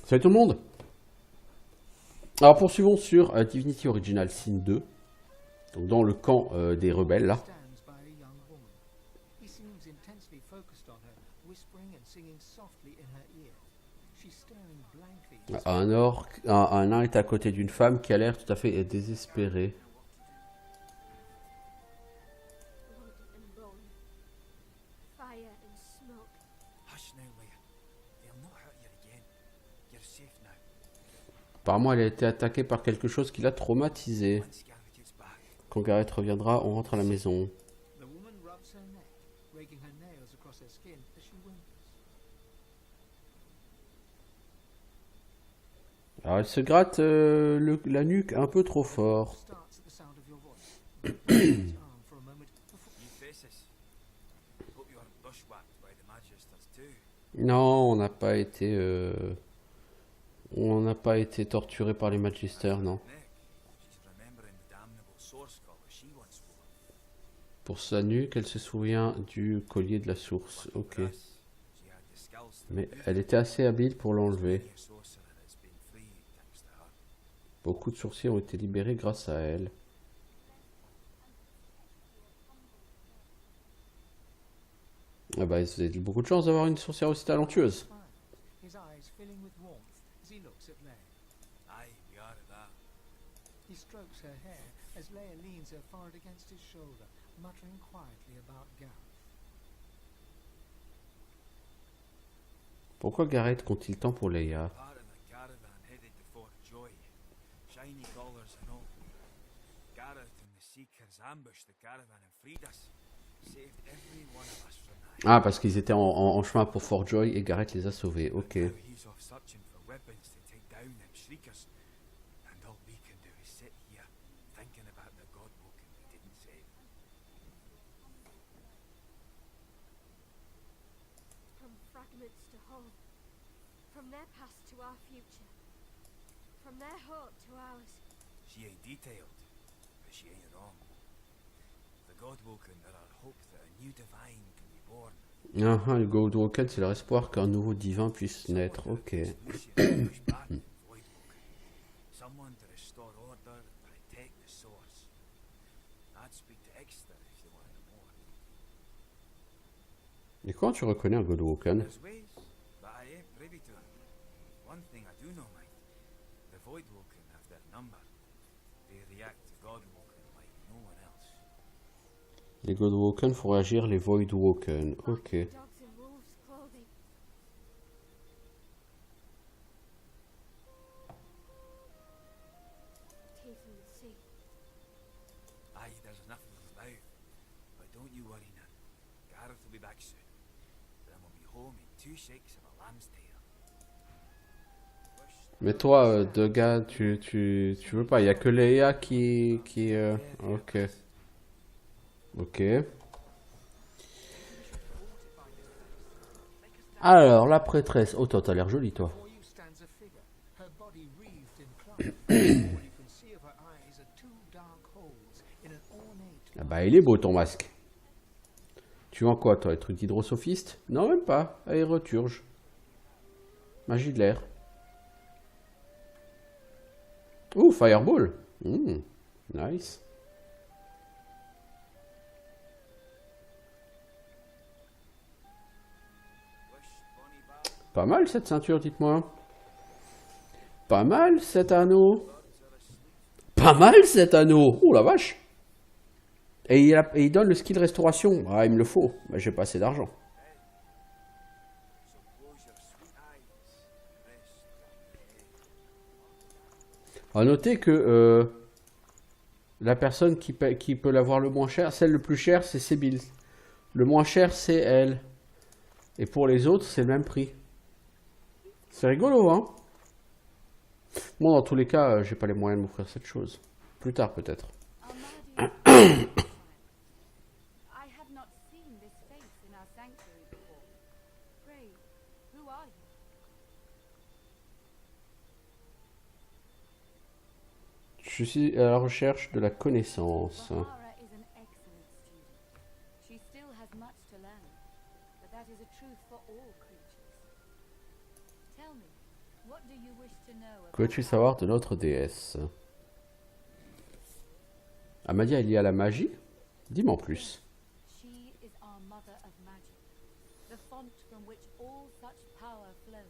Salut tout le monde. Alors poursuivons sur Divinity Original Sin 2. Donc dans le camp des rebelles là. Un nain est à côté d'une femme qui a l'air tout à fait désespérée. Apparemment, elle a été attaquée par quelque chose qui l'a traumatisée. Quand Gareth reviendra, on rentre à la maison. Alors, elle se gratte la nuque un peu trop fort. Non, on n'a pas été torturé par les Magisters, non. Pour sa nuque, elle se souvient du collier de la source. Ok. Mais elle était assez habile pour l'enlever. Beaucoup de sorciers ont été libérés grâce à elle. Ah bah, vous avez beaucoup de chance d'avoir une sorcière aussi talentueuse. Pourquoi Gareth compte-t-il tant pour Leia? Ah, parce qu'ils étaient en chemin pour Fort Joy et Gareth les a sauvés. Ok. From their past to our future. From their hope to ours. She ain't detailed, but she ain't wrong. The Godwoken are our hope that a new divine can be born. Le Goldwoken, c'est leur espoir qu'un nouveau divin puisse naître. Ok. Someone to restore order and protect the source. I'd speak to Exeter if you want to know more. Et comment tu reconnais un Goldwoken? There's ways, but I ain't privy to them. One thing I do know, mind, the Voidwoken have their number. They react to Godwoken like no one else. Les Goldwoken font réagir les Voidwoken. Ok. Dogs in wolves' clothing. Teeth in the sea. Aye, there's enough of them about. But don't you worry, Nan. Gareth will be back soon. Then we'll be home in 2 shakes of a lamb's tail. Mais toi, Degan, tu veux pas. Il y a que Leia qui ok. Ok. Alors, la prêtresse. Oh, toi, t'as l'air jolie, toi. Ah bah, il est beau, ton masque. Tu vends quoi, toi? Les trucs d'hydrosophiste? Non, même pas. Aéroturge. Magie de l'air. Ouh, Fireball. Nice. Pas mal cette ceinture, dites-moi. Pas mal cet anneau. Pas mal cet anneau. Oh la vache. Et il donne le skill restauration. Ah, il me le faut. Bah, j'ai pas assez d'argent. À noter que la personne qui peut l'avoir le moins cher, celle le plus cher, c'est Sébil. Le moins cher, c'est elle. Et pour les autres, c'est le même prix. C'est rigolo, hein? Bon, dans tous les cas, j'ai pas les moyens de m'offrir cette chose. Plus tard, peut-être. I have not seen this face in our sanctuary before. Pray, who are you? Je suis à la recherche de la connaissance. Bahara is an excellent student. She still has much to learn, but that is a truth for all creatures. Tell me, what What do you wish to know Que veux-tu savoir de notre déesse? Amadia est liée à la magie? Dis-moi en plus. She is our mother of magic, the font from which all such power flows.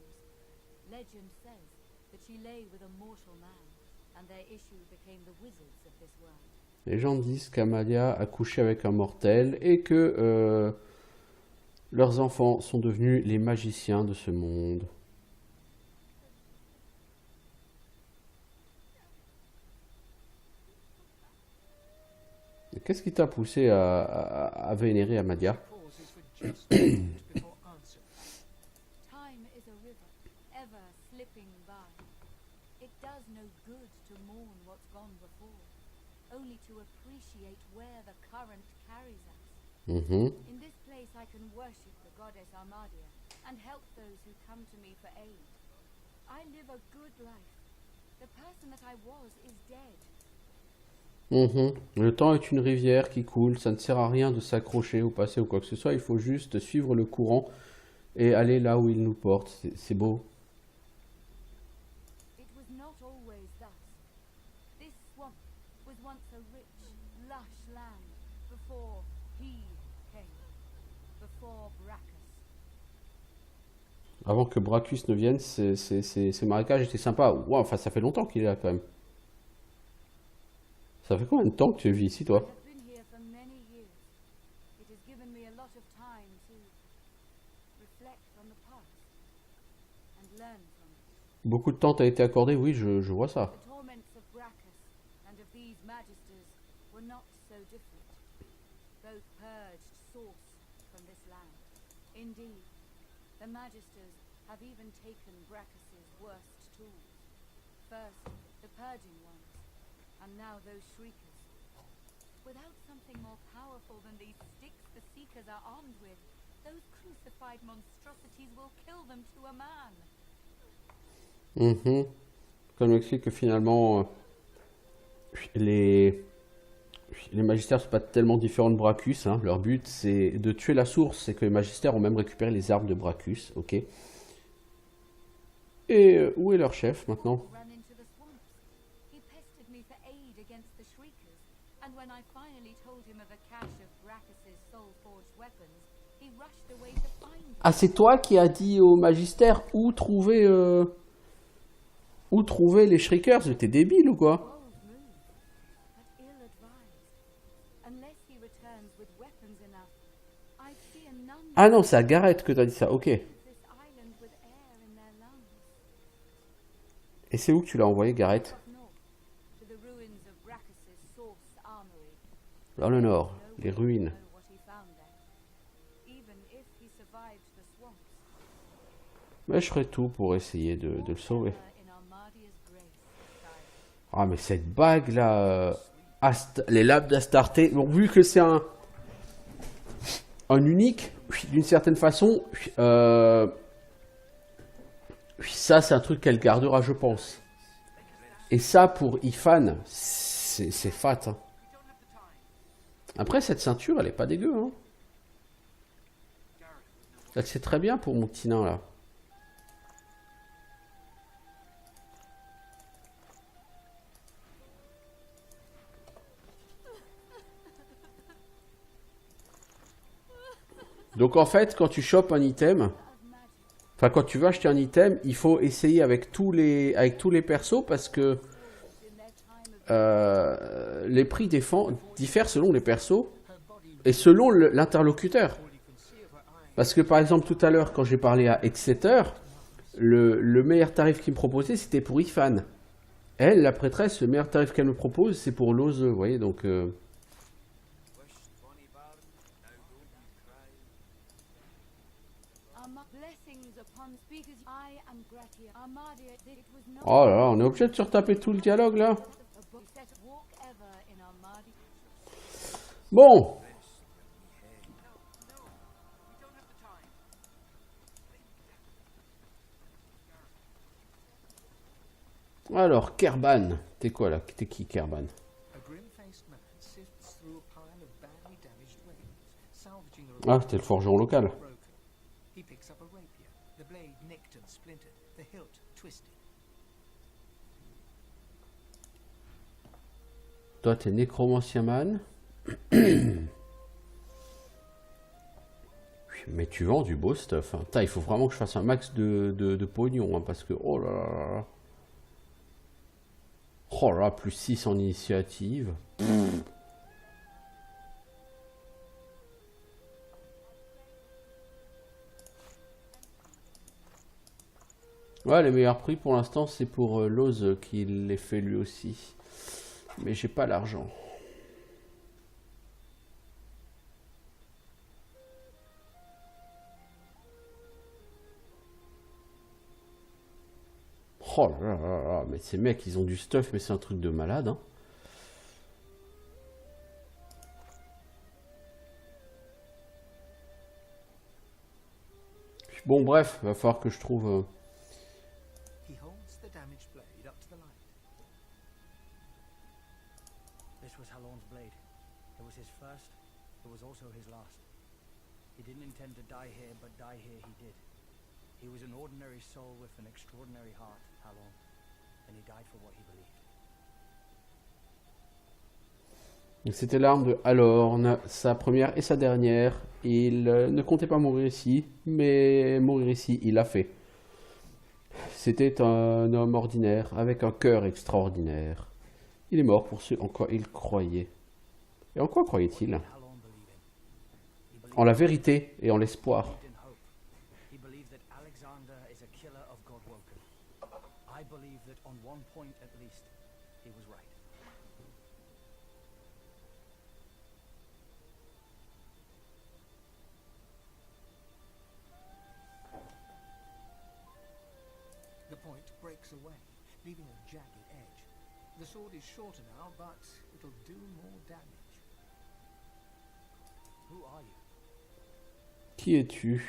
Legend says that she lay with a mortal man, and their issue became the wizards of this world. Les gens disent qu'Amalia a couché avec un mortel et que leurs enfants sont devenus les magiciens de ce monde. Qu'est-ce qui t'a poussé à vénérer Amadia? Pauses for just a moment before answering. Time is a river, ever slipping by. It does no good to mourn what's gone before, only to appreciate where the current carries us. Mhm. In this place I can worship the goddess Armadia and help those who come to me for aid. I live a good life. The person that I was is dead. Mhm. Le temps est une rivière qui coule, ça ne sert à rien de s'accrocher au passé ou quoi que ce soit, il faut juste suivre le courant et aller là où il nous porte. C'est beau. It was not always thus. This swamp was once a rich, lush land before he came, before Brachus. Avant que Brachus ne vienne, ces marécages étaient sympas. Ouah, enfin, ça fait longtemps qu'il est là quand même. Ça fait combien de temps que tu vis ici, I toi? have been here for many years. It has given me a lot of time to reflect on the past and learn from it. Beaucoup de temps t'a été accordé, oui, je vois ça. The torments of Brachus and of these magisters were not so different. Both purged source from this land. Indeed, the magisters have even taken Brachus's worst tools. First, the purging ones, and now those shriekers. Without something more powerful than these sticks the seekers are armed with, those crucified monstrosities will kill them to a man. Mhm. Comme explique que finalement, les magistères sont pas tellement différents de Brachus, hein. Leur but, c'est de tuer la source, et que les magistères ont même récupéré les armes de Brachus, ok. Et où est leur chef maintenant? Ran into the swamps. He pestered me for aid against the shriekers, and when I finally told him of a cache of Brachus's soul-forged weapons, he rushed away to find them. Ah, c'est toi qui as dit au magistère où trouver les Shriekers? T'es débile ou quoi? Bold move, but ill-advised. Unless he returns with weapons enough, I fear none Ah non, c'est à Gareth que t'as dit ça, ok. leave this island with air in their lungs. Et c'est où que tu l'as envoyé, Gareth? Up north, to the ruins of Brachus's source armory. Dans le nord, No les one ruines. will know what he found there, even if he survived the swamps. Mais je ferai tout pour essayer de le sauver. In Armadia's grace, sire. Ah, mais cette bague là, les lames d'Astarté, bon, vu que c'est un unique, d'une certaine façon, ça c'est un truc qu'elle gardera, je pense. Et ça pour Ifan, c'est fat, hein. Après, cette ceinture, elle est pas dégueu, hein. Elle c'est très bien pour mon petit nain là. Donc en fait, quand tu chopes un item, enfin quand tu veux acheter un item, il faut essayer avec tous les persos parce que les prix diffèrent selon les persos et selon l'interlocuteur. Parce que par exemple tout à l'heure quand j'ai parlé à Exeter, le meilleur tarif qu'il me proposait c'était pour Ifan. Elle, la prêtresse, le meilleur tarif qu'elle me propose c'est pour Lose, vous voyez donc... Wish, bonny bard, now don't you cry. Blessings upon speakers. I am Gratia. Armadia, it was not Oh là là, on est obligé de se retaper tout le dialogue là. a book set walk ever in Armadia. Bon, alors Kerban, t'es quoi là? T'es qui Kerban? A grim-faced man sifts through a pile of badly damaged weapons, salvaging a Ah, t'es le forgeron local. broken. He picks up a rapier, the blade nicked nicked and splintered, the hilt twisted. Toi, t'es nécromancien man. Mais tu vends du beau stuff. Hein. Putain, il faut vraiment que je fasse un max de pognon. Hein, parce que, oh là là là. Oh là, plus 6 en initiative. Ouais, les meilleurs prix pour l'instant, c'est pour Loz qui les fait lui aussi. Mais j'ai pas l'argent. Oh là là là, mais ces mecs, ils ont du stuff, mais c'est un truc de malade. Hein. Bon, bref, va falloir que je trouve... He holds the damaged blade up to the light. This was Halorn's blade. It was his first, it was also his last. He didn't intend to die here, but die here he did. He was an ordinary soul with an extraordinary heart, Halorn, and he died for what he believed. C'était l'arme de Halorn, sa première et sa dernière. Il ne comptait pas mourir ici, mais mourir ici, il l'a fait. C'était un homme ordinaire, avec un cœur extraordinaire. Il est mort pour ce en quoi il croyait. Et en quoi croyait-il? Halorn believed in? He believed En la vérité et en l'espoir. in hope. He believed that Alexander is a killer of Godwoken. I believe that on one point at least, he was right. The point breaks away, leaving a jagged edge. The sword is shorter now, but it'll do more damage. Who are you? Qui es-tu?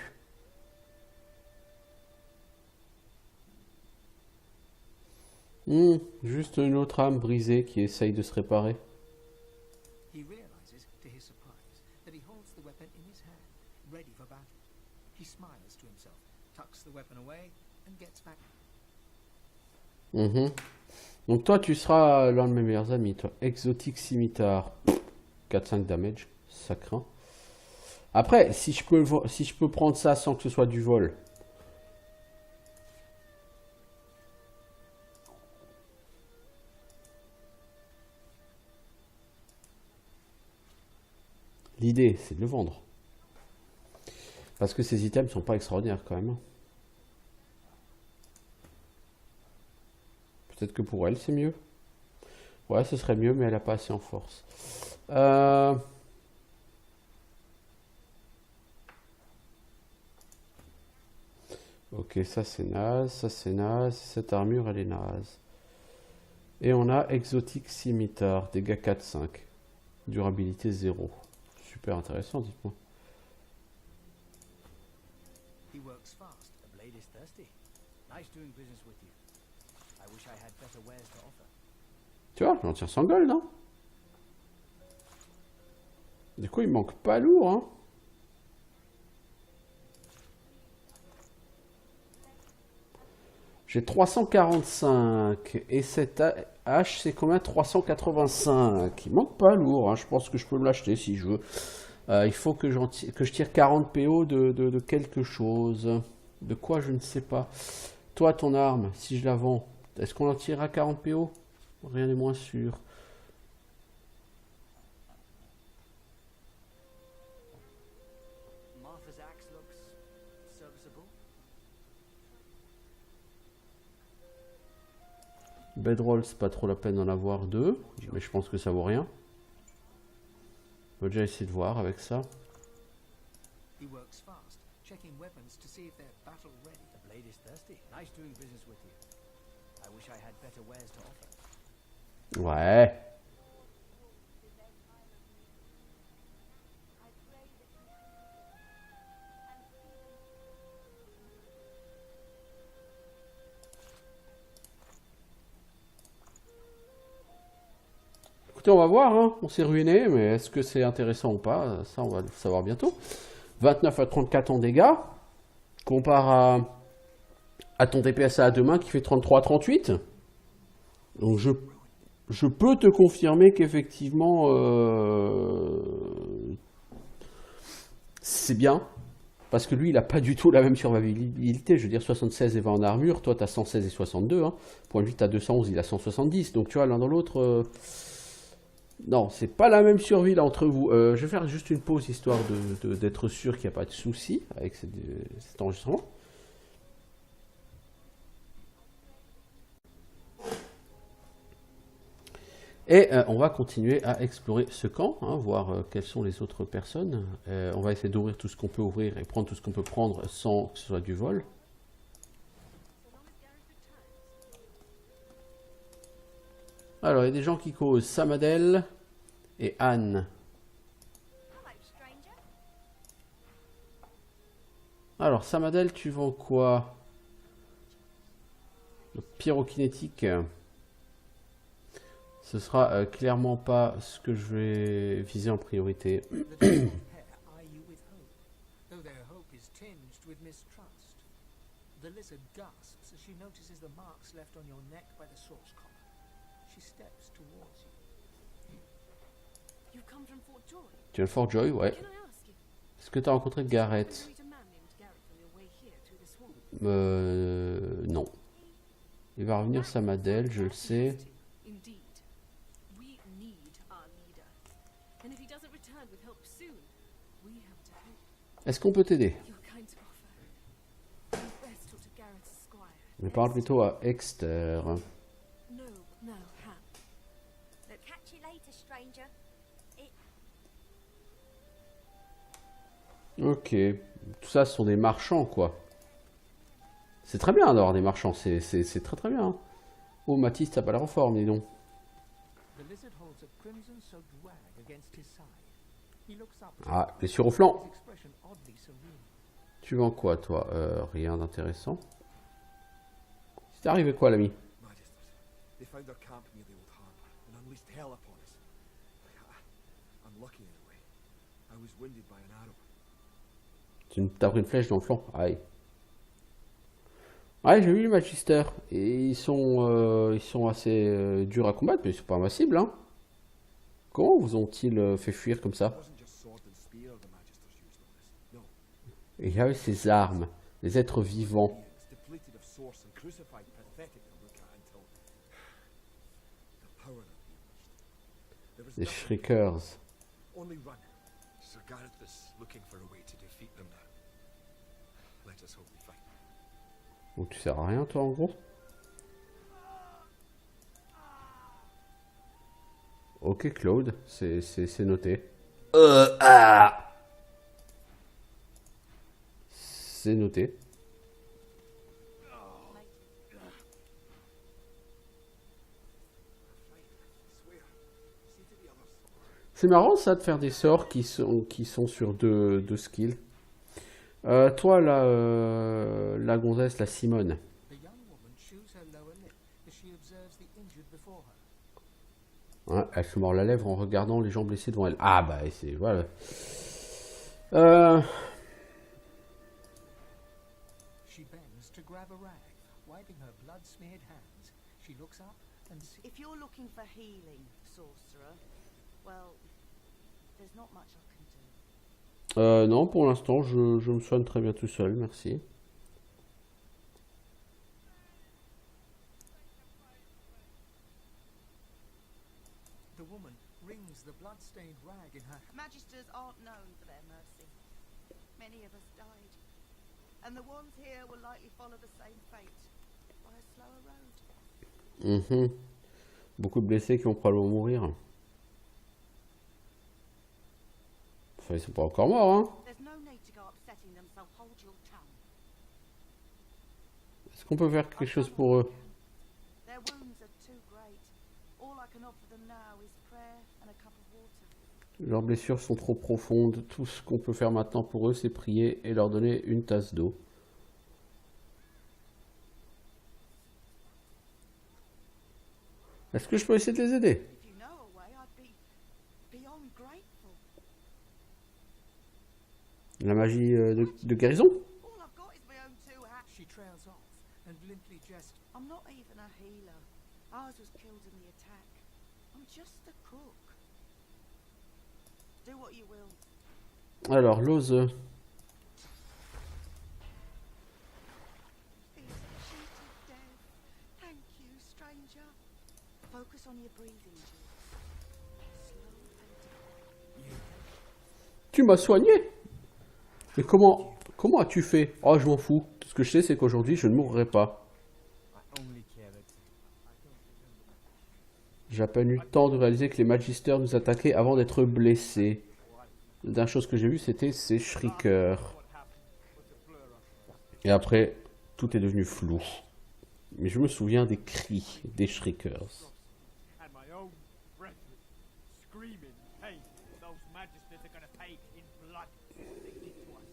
Juste une autre âme brisée qui essaye de se réparer. He realizes, to his surprise, that he holds the weapon in his hand, ready for battle. He smiles to himself, tucks the weapon away, and gets back. Donc toi, tu seras l'un de mes meilleurs amis, toi. Exotique Scimitar. 4-5 damage, ça craint. Après, si je peux prendre ça sans que ce soit du vol. L'idée, c'est de le vendre. Parce que ces items sont pas extraordinaires quand même. Peut-être que pour elle, c'est mieux. Ouais, ce serait mieux, mais elle n'a pas assez en force. Ok, ça c'est naze, ça c'est naze. Cette armure, elle est naze. Et on a Exotique Scimitar, dégâts 4-5. Durabilité 0. Super intéressant, dites-moi. He works fast. The blade is thirsty. Nice doing business with you. I wish I had better wares to offer. Tu vois, j'en tire 100 gold, hein. Du coup, il manque pas lourd, hein. J'ai 345. Et cette hache, c'est combien? 385. Il manque pas lourd, hein. Je pense que je peux me l'acheter si je veux. Il faut que je tire 40 PO de quelque chose. De quoi, je ne sais pas. Toi, ton arme, si je la vends, est-ce qu'on en tirera 40 PO? Rien n'est moins sûr. Martha's axe looks serviceable. Bedroll, c'est pas trop la peine d'en avoir deux, mais je pense que ça vaut rien. On va déjà essayer de voir avec ça. He works fast, checking weapons to see if they're battle ready. The blade is thirsty. Nice doing business with you. I wish I had better wares to offer. Ouais. Écoutez, on va voir, hein. On s'est ruiné, mais est-ce que c'est intéressant ou pas? Ça, on va le savoir bientôt. 29 à 34 en dégâts. Compare à à ton DPS à deux mains qui fait 33-38. Donc je peux te confirmer qu'effectivement c'est bien. Parce que lui, il n'a pas du tout la même survivabilité. Je veux dire, 76 et 20 en armure. Toi, tu as 116 et 62. Hein. Point de vue, tu as 211, il a 170. Donc, tu vois, l'un dans l'autre... Non, c'est pas la même survie là entre vous. Je vais faire juste une pause, histoire d'être sûr qu'il n'y a pas de souci avec cet enregistrement. Et on va continuer à explorer ce camp, hein, voir quelles sont les autres personnes. On va essayer d'ouvrir tout ce qu'on peut ouvrir et prendre tout ce qu'on peut prendre sans que ce soit du vol. Alors, il y a des gens qui causent. Samadel et Anne. Alors, Samadel, tu vends quoi? Le pyrokinétique. Ce sera clairement pas ce que je vais viser en priorité. The two pair eye you with hope, though their hope is tinged with mistrust. The lizard gasps as she notices the marks left on your neck by the source collar. She steps towards you. You come from Fort Joy? Tu viens de Fort Joy, ouais. Can I ask you? Est-ce que tu as rencontré Garrett? Did you meet a man named Garrett on your way here through the swamp? Non. Il va revenir Samadel, je le sais. Indeed. We need our leader. And if he doesn't return with help soon, we have to hope. Est-ce qu'on peut t'aider? You're kind to offer. You best talk to Garrett Esquire. Mais parle plutôt à Exter. No, Han. Look, catch you later, stranger. Ok. Tout ça, ce sont des marchands, quoi. C'est très bien d'avoir des marchands, c'est très très bien. Oh, Mathis, t'as pas l'air en forme, dis donc. The lizard holds a crimson-soaked rag against his side. He looks up, Ah, blessure au flanc. his expression oddly serene. Tu vends quoi, toi? Rien d'intéressant. C'est arrivé quoi, l'ami? Magisters, they found their camp near the old harbour and unleashed hell upon us. Unlucky in a way. I was wounded by an arrow. Tu t'as pris une flèche dans le flanc. Aïe. Ouais, j'ai vu les Magister. Et ils sont assez durs à combattre, mais ils sont pas invincibles, hein. Comment vous ont-ils fait fuir comme It ça? wasn't just sword and spear the Magisters used on us. No. Et il y avait ces armes, les êtres vivants. Beings depleted of source and crucified, pathetic to look at until the power that we unleashed. There was Les nothing. Shriekers. Only run. Sir Gareth is looking for a way to defeat them now. Let us hope we find. Donc tu sers à rien, toi, en gros? Ok, Claude, c'est noté. C'est noté. C'est marrant ça de faire des sorts qui sont sur deux skills. Toi la gonzesse, la Simone. The young woman chews her lower lip as she observes the injured before her. Ouais, elle se mord la lèvre en regardant les gens blessés devant elle. Ah bah c'est voilà. She bends to grab a rag, wiping her blood-smeared hands. She looks up and sees. If you're looking for healing, sorcerer, well, there's not much I can do. Non, pour l'instant, je me soigne très bien tout seul, merci. The woman wrings the blood-stained rag in her. Magisters aren't known for their mercy. Many of us died. And the ones here will likely follow the same fate, by a slower road. Mhm. Beaucoup de blessés qui vont probablement mourir. Enfin, ils sont pas encore morts, hein. There's no need to go upsetting them, so hold your tongue. Est-ce qu'on peut faire quelque chose pour eux? Their wounds are too great. All I can offer them now is prayer and a cup of water. Leurs blessures sont trop profondes. Tout ce qu'on peut faire maintenant pour eux, c'est prier et leur donner une tasse d'eau. Est-ce que je peux essayer de les aider? If you know a way, I'd be beyond grateful. La magie de guérison? All I've got is my own two hands. She trails off and limply jest. I'm not even a healer. Ours was killed in the attack. I'm just the cook. Do what you will. Alors, Lose. He's cheated death. Thank you, stranger. Focus on your breathing, Jules. Slow and deep. Tu m'as soigné? Mais comment as-tu fait? Oh, je m'en fous. Tout ce que je sais, c'est qu'aujourd'hui, je ne mourrai pas. I only care that J'ai à peine eu le temps de réaliser que les magisters nous attaquaient avant d'être blessés. La dernière chose que j'ai vue, c'était ces shriekers. Et après, tout est devenu flou. Mais je me souviens des cris des shriekers. And my own brethren screaming in pain. Those magisters are gonna pay in blood what they did to us.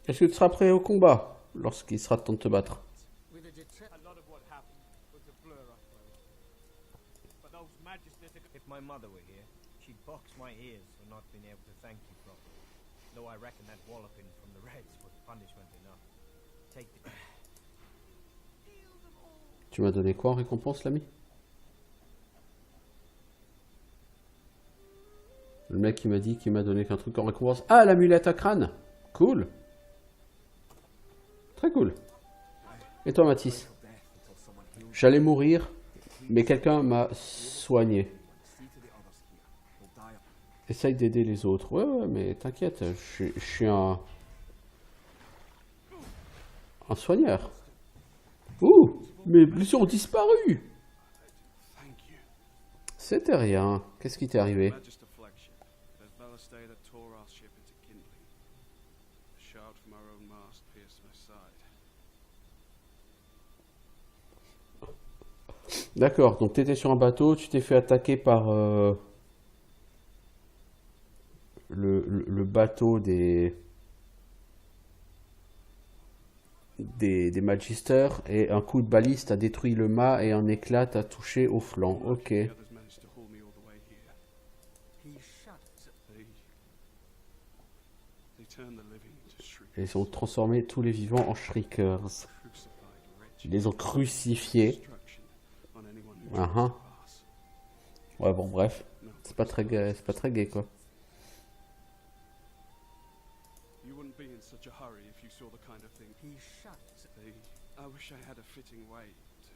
Est-ce que tu seras prêt au combat lorsqu'il sera temps de te battre? With a deter- A lot of what happened was a blur, I suppose. But those magisters are if my mother were here, she'd box my ears for not being able to thank you properly. Though I reckon that walloping from the Reds was punishment enough. Take the... Tu m'as donné quoi en récompense, l'ami? Le mec qui m'a dit qu'il m'a donné qu'un truc en récompense. Ah, l'amulette à crâne! Cool! Très cool. Et toi, Mathis? J'allais mourir, mais quelqu'un m'a soigné. Essaye d'aider les autres. Ouais, mais t'inquiète, je suis un soigneur. Ouh, mes blessures ont disparu. C'était rien. Qu'est-ce qui t'est arrivé? Magister flagship. There's ballistade that tore our ship into kindling. A shard from our own mast pierced my side. D'accord, donc t'étais sur un bateau, tu t'es fait attaquer par le bateau des magisters et un coup de baliste a détruit le mât et un éclat t'a touché au flanc. Ok. The others managed to haul me all the way here. He shudders. They turned the living into shrieks. Et ils ont transformé tous les vivants en shriekers. Crucified wretches. Ils les ont crucifiés. Destruction on anyone who Uh-huh. tries to pass. Ouais, bon, bref. No, C'est pas très gay, quoi. you wouldn't be in such a hurry if you saw the kind of thing. He shudders. I wish I had a fitting way to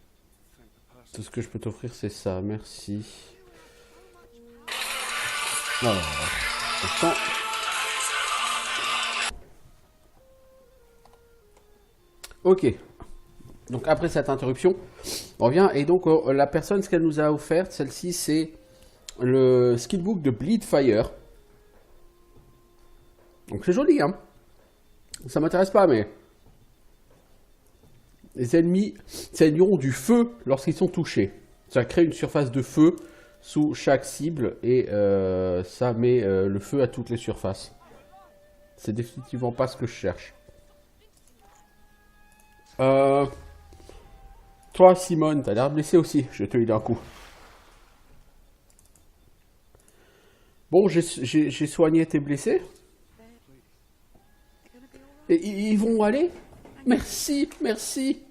thank the person. Tout ce que je peux t'offrir, c'est ça. Merci. Alors, instant. Ok. Donc après cette interruption, on revient. Et donc la personne, ce qu'elle nous a offert, celle-ci, c'est le skillbook de Bleedfire. Donc c'est joli, hein. Ça m'intéresse pas, mais les ennemis saigneront du feu lorsqu'ils sont touchés. Ça crée une surface de feu sous chaque cible et ça met le feu à toutes les surfaces. C'est définitivement pas ce que je cherche. Toi, Simone, t'as l'air blessé aussi. Je te le dis d'un coup. Bon, j'ai soigné tes blessés. They're gonna be all right. Et ils vont aller? Merci, merci.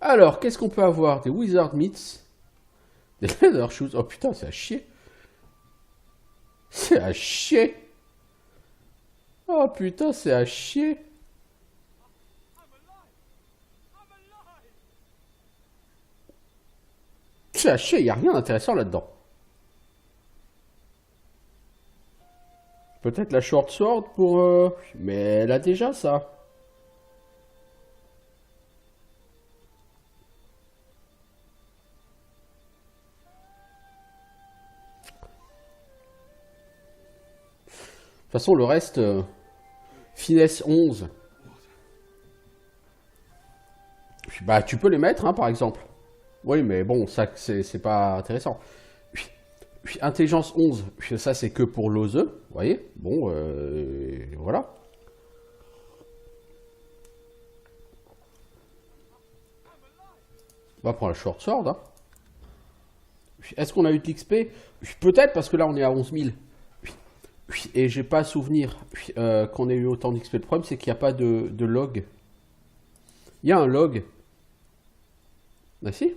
Alors, qu'est-ce qu'on peut avoir? Des Wizard Meats. Des Leather Shoes. Oh putain, c'est à chier. C'est à chier. Oh putain, c'est à chier. C'est à chier, il n'y a rien d'intéressant là-dedans. Peut-être la short sword pour... Mais elle a déjà ça. De toute façon, le reste... finesse 11. Bah, tu peux les mettre, hein, par exemple. Oui, mais bon, ça, c'est pas intéressant. Puis intelligence 11, ça c'est que pour l'ose, vous voyez. Bon, voilà. On va prendre la short sword. Hein. Est-ce qu'on a eu de l'XP? Peut-être, parce que là on est à 11 000. et j'ai pas souvenir qu'on ait eu autant d'XP. Le problème, c'est qu'il n'y a pas de log. Il y a un log. Ah si.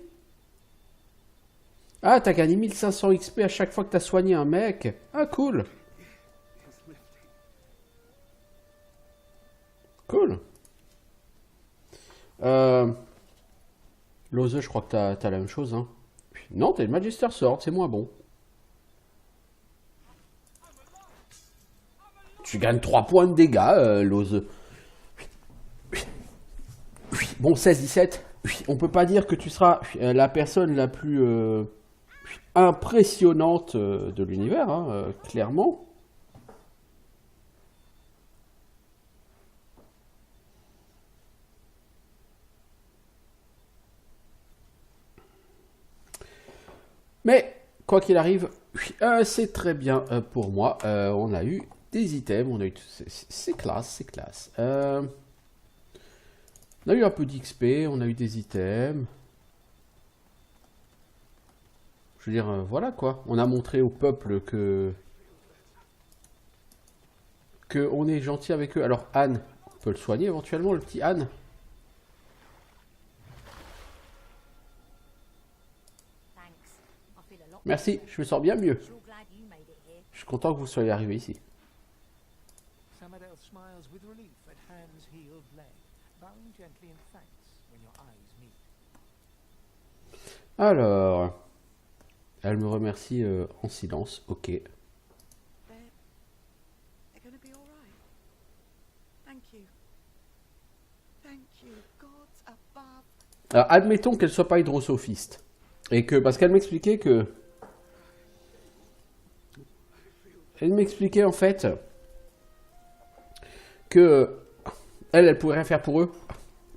Ah, t'as gagné 1500 XP à chaque fois que t'as soigné un mec. Ah, cool. Cool. Lose, je crois que t'as la même chose. Hein. Non, t'as le Magister Sword, c'est moins bon. Tu gagnes 3 points de dégâts, Lose. Bon, 16-17. On peut pas dire que tu seras la personne la plus impressionnante de l'univers, hein, clairement. Mais, quoi qu'il arrive, c'est très bien pour moi. On a eu des items, on a eu... C'est classe, c'est classe. On a eu un peu d'XP, on a eu des items. Je veux dire, voilà quoi. On a montré au peuple que on est gentil avec eux. Alors Anne, on peut le soigner éventuellement, le petit Anne. Merci, je me sens bien mieux. Je suis content que vous soyez arrivé ici. Samadel smiles with relief at Han's healed leg, bowing gently in thanks when your eyes meet. Alors, elle me remercie en silence. Ok. They're gonna be all right. Thank you. Thank you. Gods above. Alors, admettons qu'elle soit pas hydrosophiste. Et que, parce qu'elle m'expliquait que... Elle m'expliquait en fait que elle pourrait rien faire pour eux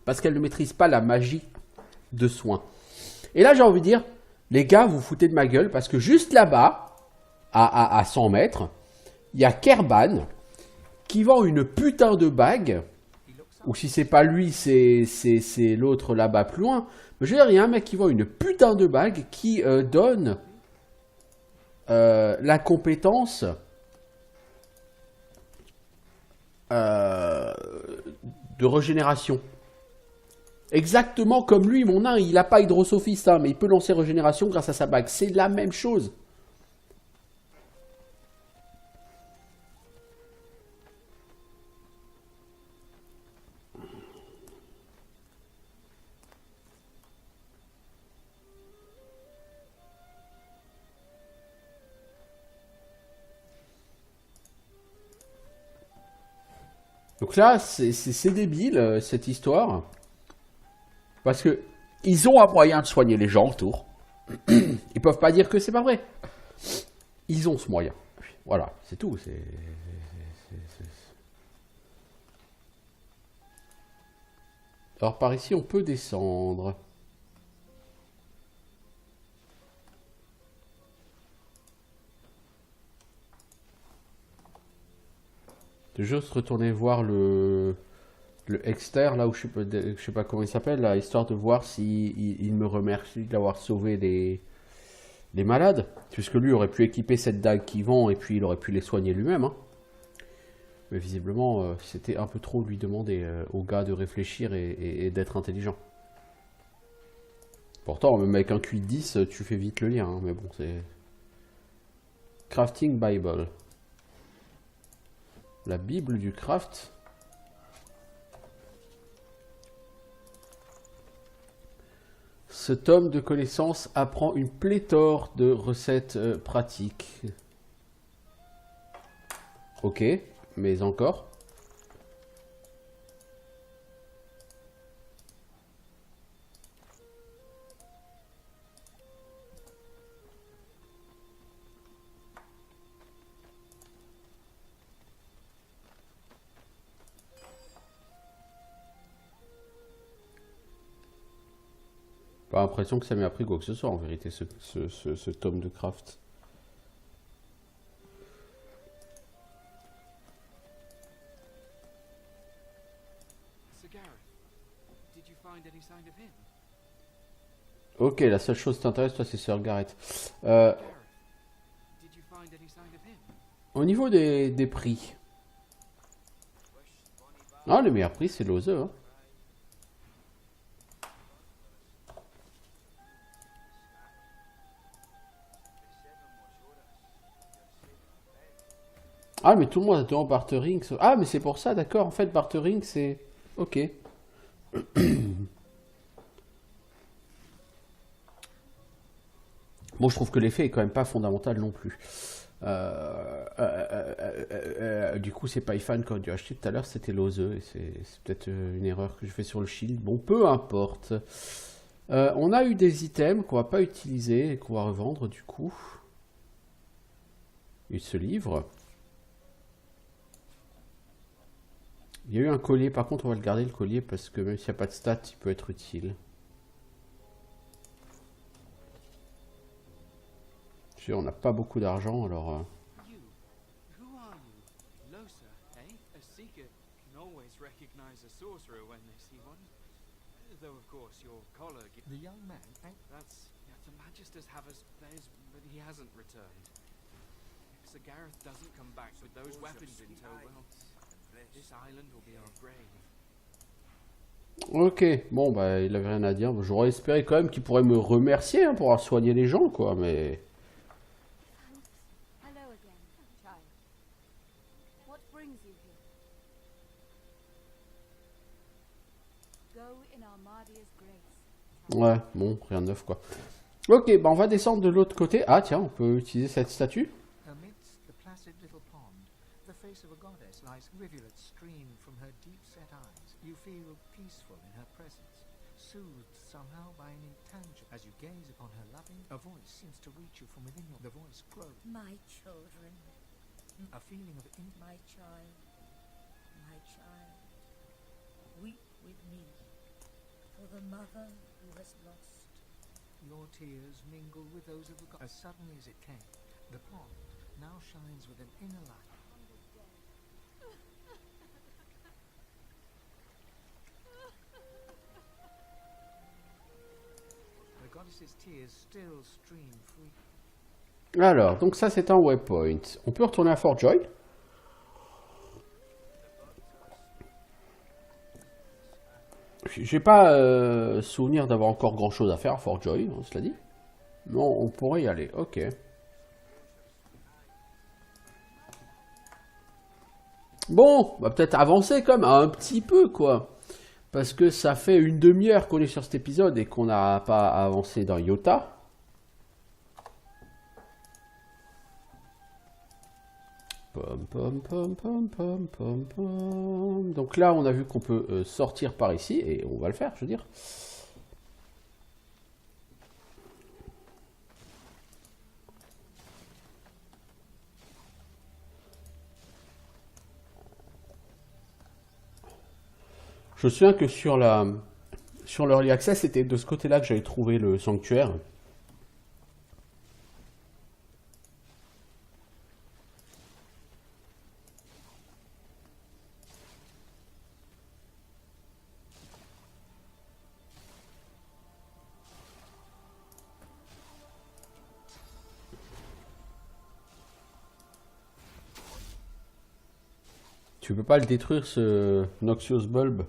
parce qu'elle ne maîtrise pas la magie de soins. Et là, j'ai envie de dire, les gars, vous foutez de ma gueule parce que juste là-bas, à 100 mètres, il y a Kerban qui vend une putain de bague. Ou si c'est pas lui, c'est l'autre là-bas plus loin. Mais je veux dire, il y a un mec qui vend une putain de bague qui donne la compétence de régénération. Exactement comme lui, mon nain, il n'a pas hydrosophiste, hein, mais il peut lancer régénération grâce à sa bague. C'est la même chose. Donc là, c'est débile, cette histoire. Parce que ils ont un moyen de soigner les gens autour. Ils peuvent pas dire que c'est pas vrai. Ils ont ce moyen. Voilà, c'est tout. Alors par ici, on peut descendre. De juste retourner voir le Exter, là où je sais pas comment il s'appelle, là, histoire de voir il me remercie d'avoir sauvé les malades. Puisque lui aurait pu équiper cette dague qui vend et puis il aurait pu les soigner lui-même. Hein. Mais visiblement, c'était un peu trop lui demander au gars de réfléchir et d'être intelligent. Pourtant, même avec un QI de 10, tu fais vite le lien. Hein, mais bon, c'est... Crafting Bible. La Bible du craft. Ce tome de connaissances apprend une pléthore de recettes pratiques. Ok, mais encore. Pas l'impression que ça m'ait appris quoi que ce soit en vérité, ce tome de craft. Ok, la seule chose qui t'intéresse, toi, c'est Sir Gareth. Au niveau des prix. Ah, le meilleur prix, c'est l'Ose. Hein. Ah, mais tout le monde attend bartering. Ah, mais c'est pour ça, d'accord. En fait, bartering, c'est... Ok. Bon, je trouve que l'effet est quand même pas fondamental non plus. Du coup, c'est Python qu'on a dû acheter tout à l'heure, c'était l'Ose. Et c'est peut-être une erreur que je fais sur le shield. Bon, peu importe. On a eu des items qu'on va pas utiliser et qu'on va revendre du coup. Il se livre. Il y a eu un collier, par contre on va le garder le collier parce que même s'il n'y a pas de stats, il peut être utile. Je sais, on n'a pas beaucoup d'argent alors... You? Who are you? Losa, eh? A seeker can always recognize a sorcerer when they see one. Though of course your collar... The young man, That's... the Magisters have us players, but he hasn't returned. If Sir Gareth doesn't come back with those weapons in tow, well... This island will be our grave. Ok, bon bah il avait rien à dire. J'aurais espéré quand même qu'il pourrait me remercier hein, pour avoir soigné les gens quoi, mais... Hello again, child. What brings you here? Go in Armadia's grace. Ouais, bon, rien de neuf quoi. Ok, bah on va descendre de l'autre côté. Ah tiens, on peut utiliser cette statue. amidst the placid little pond, the face of a goddess lies. Rivulets stream from her deep-set eyes. You feel peaceful in her presence, soothed somehow by an intangible. As you gaze upon her loving, a voice seems to reach you from within you. The voice grows. My children, A feeling of my child, weep with me for the mother who has lost. your tears mingle with those of the goddess. As suddenly as it came, the pond now shines with an inner light. The goddess's tears still stream free. Alors, donc ça c'est un waypoint. On peut retourner à Fort Joy. J'ai pas souvenir d'avoir encore grand chose à faire à Fort Joy, hein, cela dit. Non, on pourrait y aller, ok. Bon, on va peut-être avancer quand même un petit peu quoi. Parce que ça fait une demi-heure qu'on est sur cet épisode et qu'on n'a pas avancé dans Iota. Pom, pom, pom, pom, pom, pom, pom. Donc là, on a vu qu'on peut sortir par ici, et on va le faire, je veux dire. Je me souviens que sur l'Early Access, c'était de ce côté-là que j'avais trouvé le sanctuaire. Tu peux pas le détruire ce Noxious Bulb.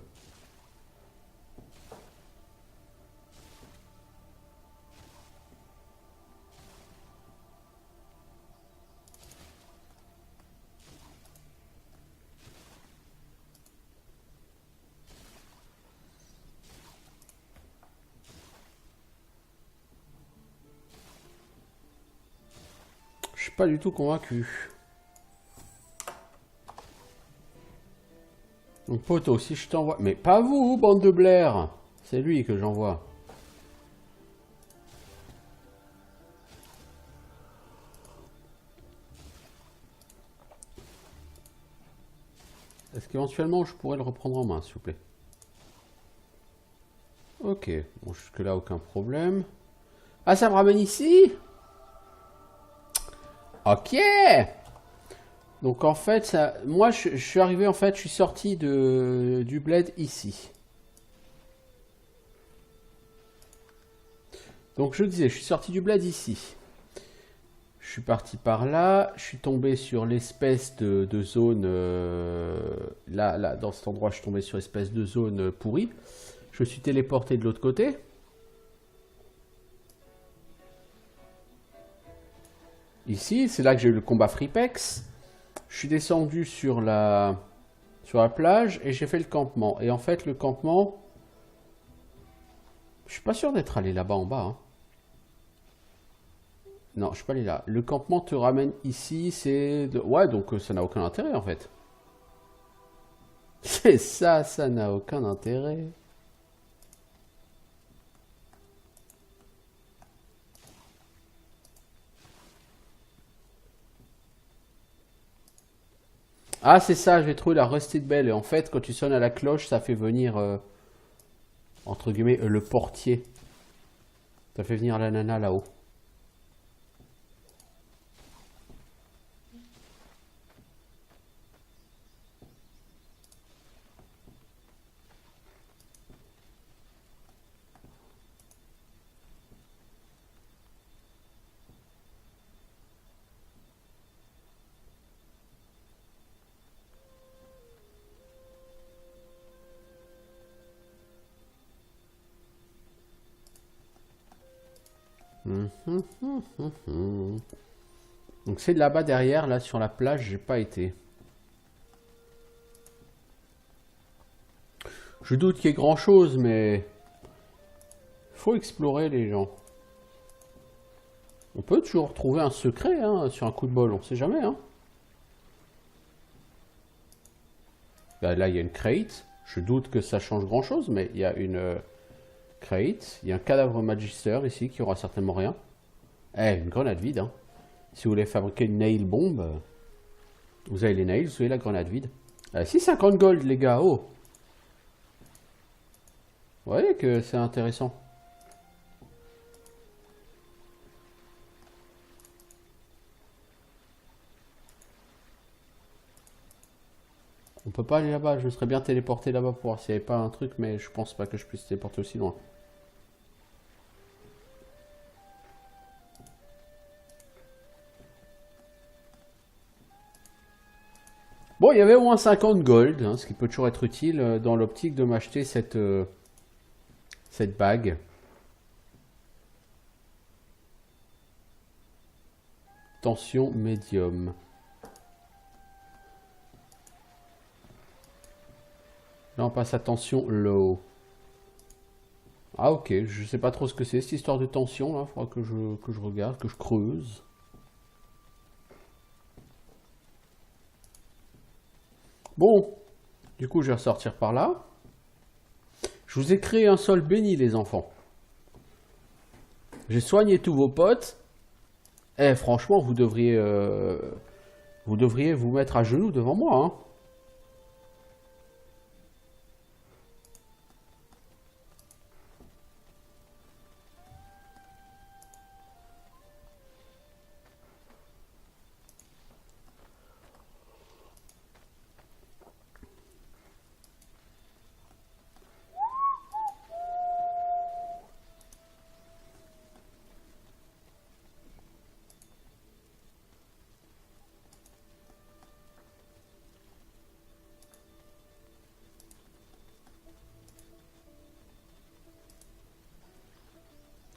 Je suis pas du tout convaincu. Donc poteau, si je t'envoie... Mais pas vous, bande de Blair. C'est lui que j'envoie. Est-ce qu'éventuellement je pourrais le reprendre en main, s'il vous plaît? Ok, bon jusque là aucun problème. Ah, ça me ramène ici? Ok. Donc en fait, ça, moi je suis arrivé, en fait, je suis sorti du bled ici. Donc je disais, je suis sorti du bled ici. Je suis parti par là, je suis tombé sur l'espèce de zone, là, dans cet endroit, je suis tombé sur l'espèce de zone pourrie. Je me suis téléporté de l'autre côté. Ici, c'est là que j'ai eu le combat Freepex. Je suis descendu sur la plage et j'ai fait le campement. Et en fait, le campement, je suis pas sûr d'être allé là-bas en bas, hein. Non, je suis pas allé là. Le campement te ramène ici, c'est... Ouais, donc ça n'a aucun intérêt en fait. C'est ça, ça n'a aucun intérêt. Ah, c'est ça, j'ai trouvé la Rusted Bell. Et en fait, quand tu sonnes à la cloche, ça fait venir, entre guillemets, le portier. Ça fait venir la nana là-haut. Donc c'est là-bas derrière, là sur la plage, j'ai pas été. Je doute qu'il y ait grand chose, mais faut explorer les gens. On peut toujours trouver un secret hein, sur un coup de bol, on sait jamais. Hein. Là, il y a une crate. Je doute que ça change grand chose, mais il y a une crate. Il y a un cadavre magister ici qui aura certainement rien. Eh, une grenade vide. Hein. Si vous voulez fabriquer une nail bomb, vous avez les nails, vous avez la grenade vide. 6,50 gold, les gars. Oh! Vous voyez que c'est intéressant. On peut pas aller là-bas. Je me serais bien téléporté là-bas pour voir s'il n'y avait pas un truc, mais je pense pas que je puisse téléporter aussi loin. Bon, il y avait au moins 50 gold, hein, ce qui peut toujours être utile dans l'optique de m'acheter cette bague. Tension médium. Là, on passe à tension low. Ah, ok. Je sais pas trop ce que c'est, cette histoire de tension, là. Faudra que je regarde, que je creuse. Bon. Du coup, je vais ressortir par là. Je vous ai créé un sol béni, les enfants. J'ai soigné tous vos potes. Eh, franchement, vous devriez vous mettre à genoux devant moi, hein.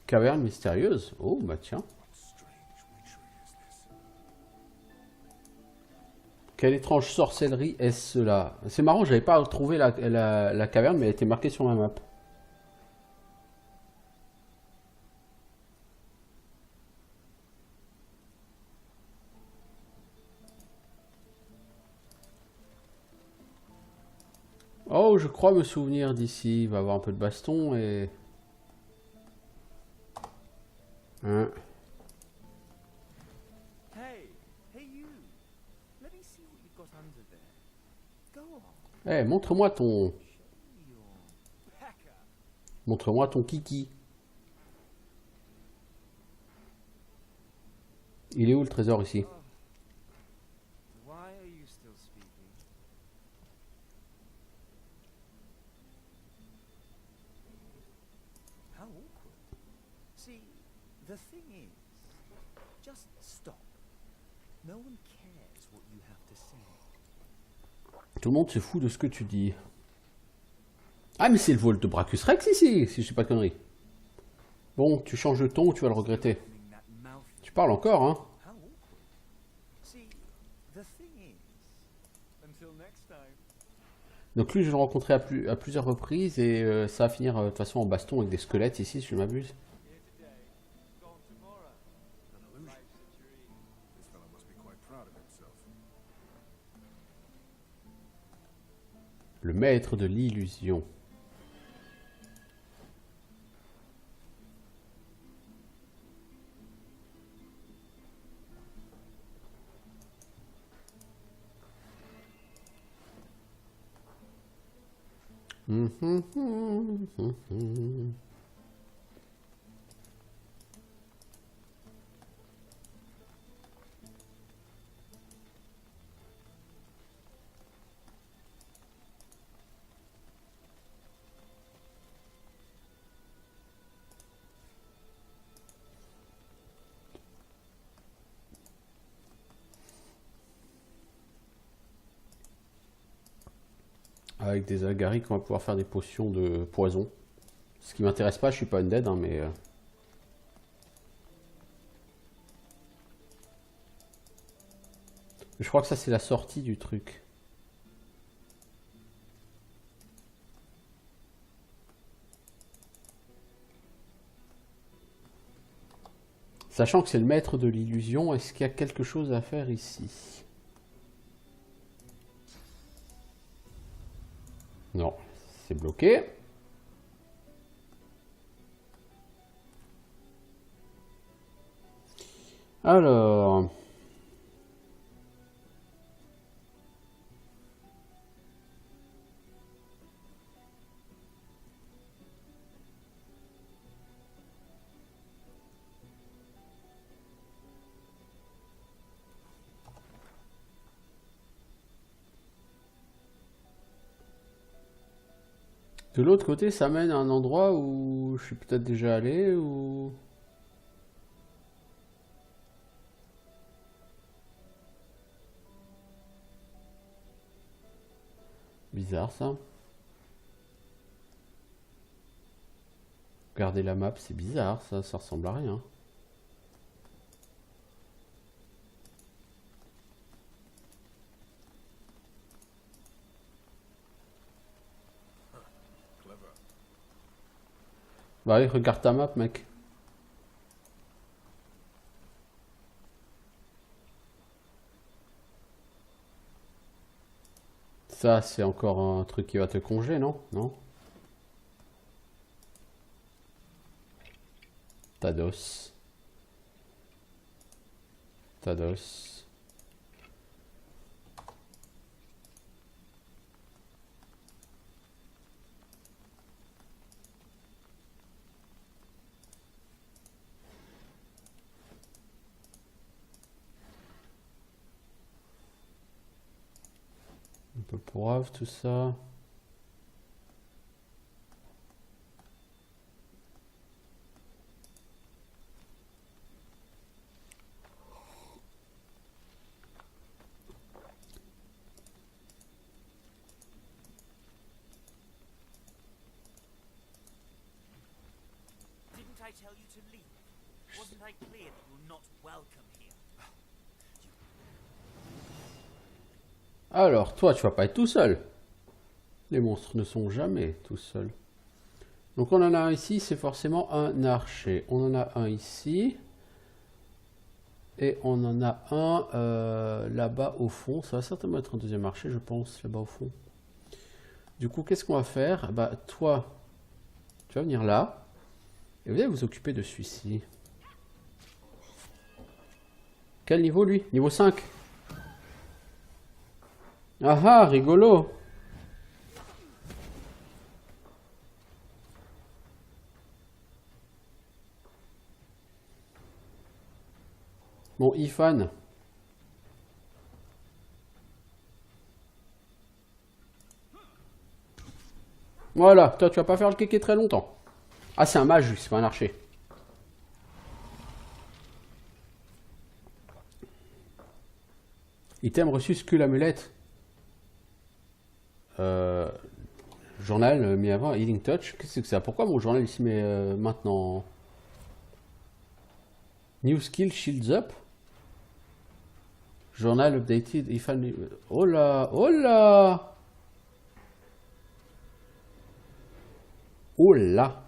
Caverne mystérieuse. Oh, bah tiens. Quelle étrange sorcellerie est-ce cela? C'est marrant, j'avais pas trouvé la caverne, mais elle était marquée sur la map. Oh, je crois me souvenir d'ici. Il va y avoir un peu de baston et... Hein. Eh, montre-moi ton... Montre-moi ton kiki. Il est où le trésor ici? Just stop. No one cares what you have to say. Tout le monde se fout de ce que tu dis. Ah, mais c'est le vol de Brachus Rex ici, si je sais pas de conneries. Bon, tu changes de ton ou tu vas le regretter. Tu parles encore, hein. Donc lui, je l'ai rencontré à plusieurs reprises et ça va finir de toute façon en baston avec des squelettes ici, si je m'abuse. Le maître de l'illusion. Avec des agarics, on va pouvoir faire des potions de poison. Ce qui m'intéresse pas, je suis pas undead, hein, mais... Je crois que ça, c'est la sortie du truc. Sachant que c'est le maître de l'illusion, est-ce qu'il y a quelque chose à faire ici? Non, c'est bloqué. Alors... De l'autre côté, ça mène à un endroit où je suis peut-être déjà allé ou... Bizarre ça. Regardez la map, c'est bizarre, ça ressemble à rien. Bah allez, regarde ta map, mec. Ça, c'est encore un truc qui va te congeler, non? Non? Tados. Tados. Un peu poivre, tout ça. Didn't I tell you to leave? Wasn't I clear that you're not welcome here? Alors, toi, tu vas pas être tout seul. Les monstres ne sont jamais tout seuls. Donc, on en a un ici, c'est forcément un archer. On en a un ici. Et on en a un là-bas au fond. Ça va certainement être un deuxième archer, je pense, là-bas au fond. Du coup, qu'est-ce qu'on va faire? Bah, toi, tu vas venir là. Et vous allez vous occuper de celui-ci. Quel niveau, lui? Niveau 5. Ah ah, rigolo. Bon, Ifan. Voilà, toi tu vas pas faire le kéké très longtemps. Ah, c'est un mage, c'est pas un archer. Item reçu, Skull Amulette. Journal mis avant, Healing Touch. Qu'est-ce que c'est ça? Pourquoi mon journal ici met maintenant? New Skill, Shields Up. Journal updated. Oh là, oh là. Oh là.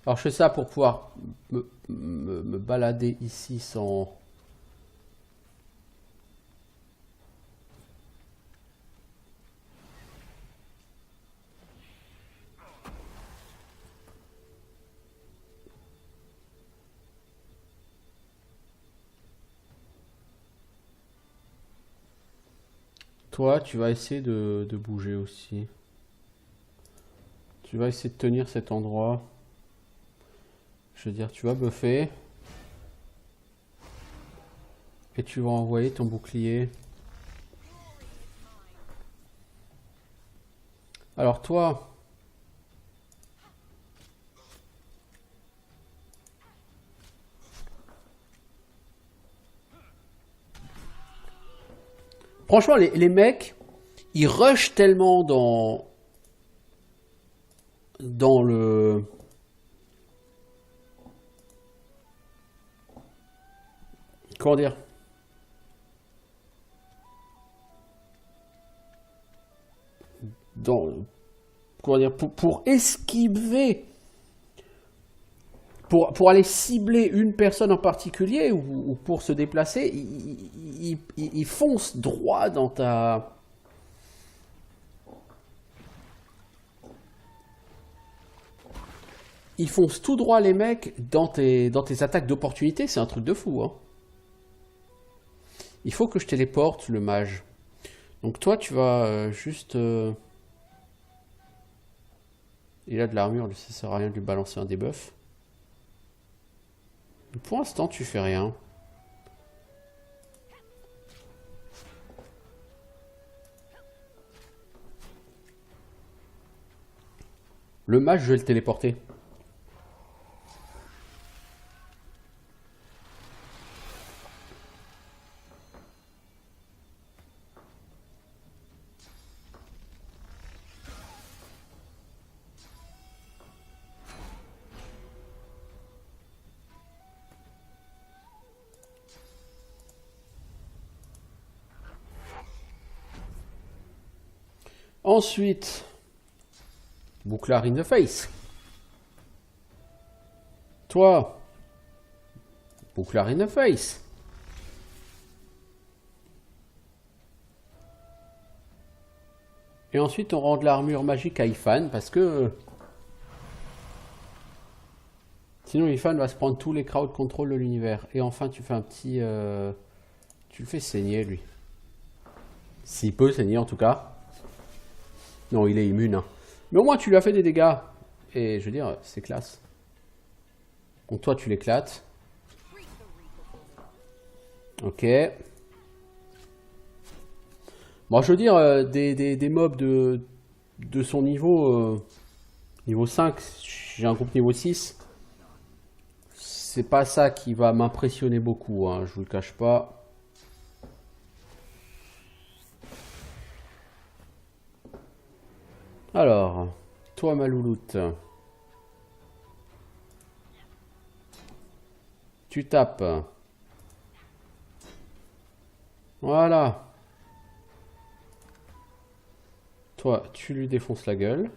Alors je fais ça pour pouvoir me balader ici sans... Toi, tu vas essayer de bouger aussi. Tu vas essayer de tenir cet endroit. Je veux dire, tu vas buffer. Et tu vas envoyer ton bouclier. Alors toi... Franchement, les mecs, ils rushent tellement dans le... Comment dire? Comment dire? Pour esquiver... Pour aller cibler une personne en particulier ou pour se déplacer, il fonce droit dans ta... Ils foncent tout droit les mecs dans tes attaques d'opportunité, c'est un truc de fou. Hein. Il faut que je téléporte le mage. Donc toi tu vas juste... Il a de l'armure, ça sert à rien de lui balancer un debuff. Pour l'instant, tu fais rien. Le mage, je vais le téléporter. Ensuite, bouclard in the face. Toi, bouclard in the face. Et ensuite, on rend de l'armure magique à Ifan parce que sinon Ifan va se prendre tous les crowd control de l'univers. Et enfin, tu fais un petit... Tu le fais saigner, lui. S'il peut saigner, en tout cas. Non, il est immune. Hein. Mais au moins, tu lui as fait des dégâts. Et je veux dire, c'est classe. Donc toi, tu l'éclates. Ok. Bon, je veux dire, des mobs de son niveau... niveau 5, j'ai un groupe niveau 6. C'est pas ça qui va m'impressionner beaucoup, hein, je vous le cache pas. Alors, toi ma louloute, tu tapes. Voilà. Toi, tu lui défonces la gueule.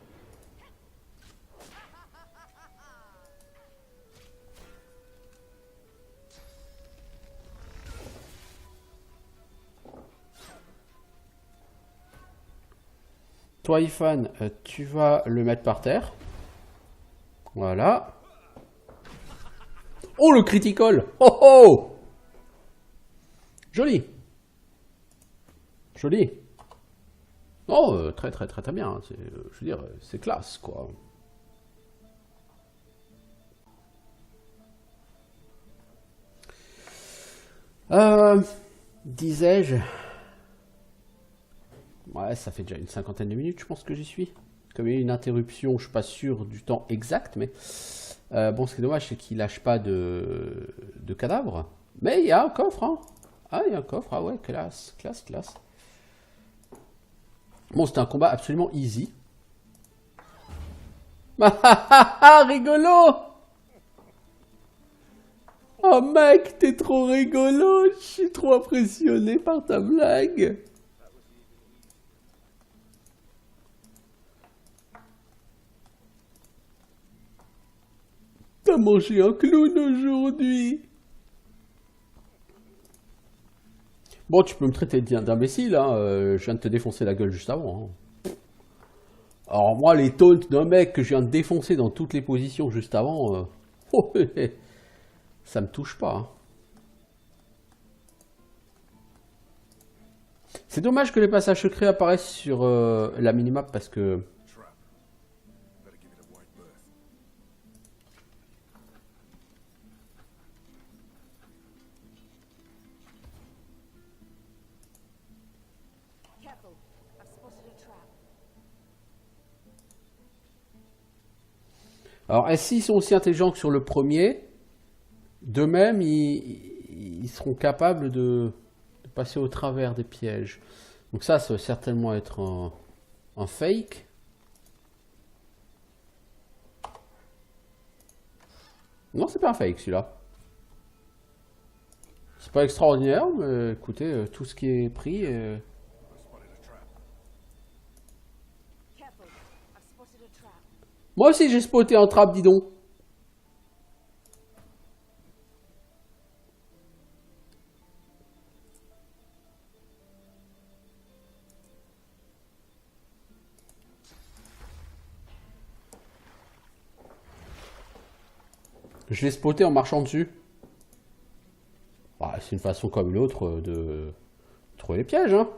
Toi, Ifan, tu vas le mettre par terre. Voilà. Oh, le critical! Oh oh! Joli. Joli. Oh, très bien. Je veux dire, c'est classe, quoi. Disais-je... Ouais, ça fait déjà une 50aine de minutes, je pense que j'y suis. Comme il y a eu une interruption, je suis pas sûr du temps exact, mais... bon, ce qui est dommage, c'est qu'il lâche pas de cadavre. Mais il y a un coffre, hein. Ah, il y a un coffre. Ah ouais, classe, classe, classe. Bon, c'était un combat absolument easy. Rigolo! Oh mec, t'es trop rigolo. Je suis trop impressionné par ta blague. T'as mangé un clown aujourd'hui. Bon, tu peux me traiter d'imbécile, hein. Je viens de te défoncer la gueule juste avant. Hein. Alors moi, les taunts d'un mec que je viens de défoncer dans toutes les positions juste avant, ça me touche pas. Hein. C'est dommage que les passages secrets apparaissent sur la minimap parce que... Alors, s'ils sont aussi intelligents que sur le premier, d'eux-mêmes, ils seront capables de passer au travers des pièges. Donc ça va certainement être un fake. Non, c'est pas un fake, celui-là. C'est pas extraordinaire, mais écoutez, tout ce qui est pris... Moi aussi j'ai spoté un trap, dis donc. Je l'ai spoté en marchant dessus. Bah, c'est une façon comme une autre de trouver les pièges. Hein.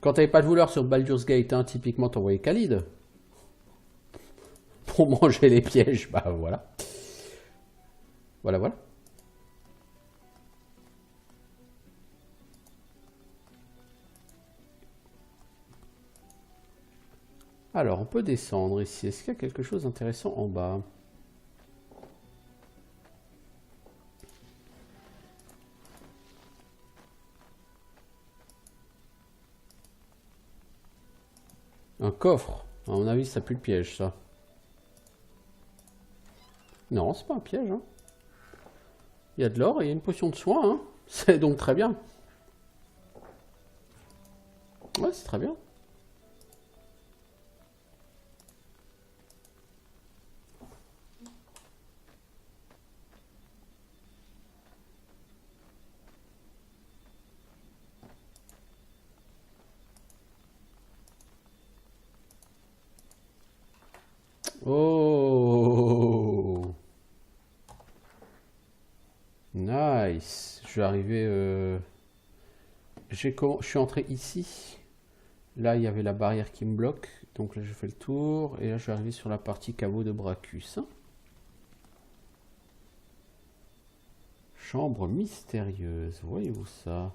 Quand t'avais pas de voleur sur Baldur's Gate, hein, typiquement t'envoyais Khalid. Pour manger les pièges, bah voilà. Voilà, voilà. Alors, on peut descendre ici. Est-ce qu'il y a quelque chose d'intéressant en bas? Un coffre. À mon avis, ça pue le piège, ça. Non, c'est pas un piège. Hein. Il y a de l'or et il y a une potion de soin. Hein. C'est donc très bien. Ouais, c'est très bien. Oh, nice. Je vais arriver. Je suis entré ici. Là, il y avait la barrière qui me bloque. Donc là, je fais le tour. Et là, je vais arriver sur la partie caveau de Bracus. Chambre mystérieuse. Voyez-vous ça?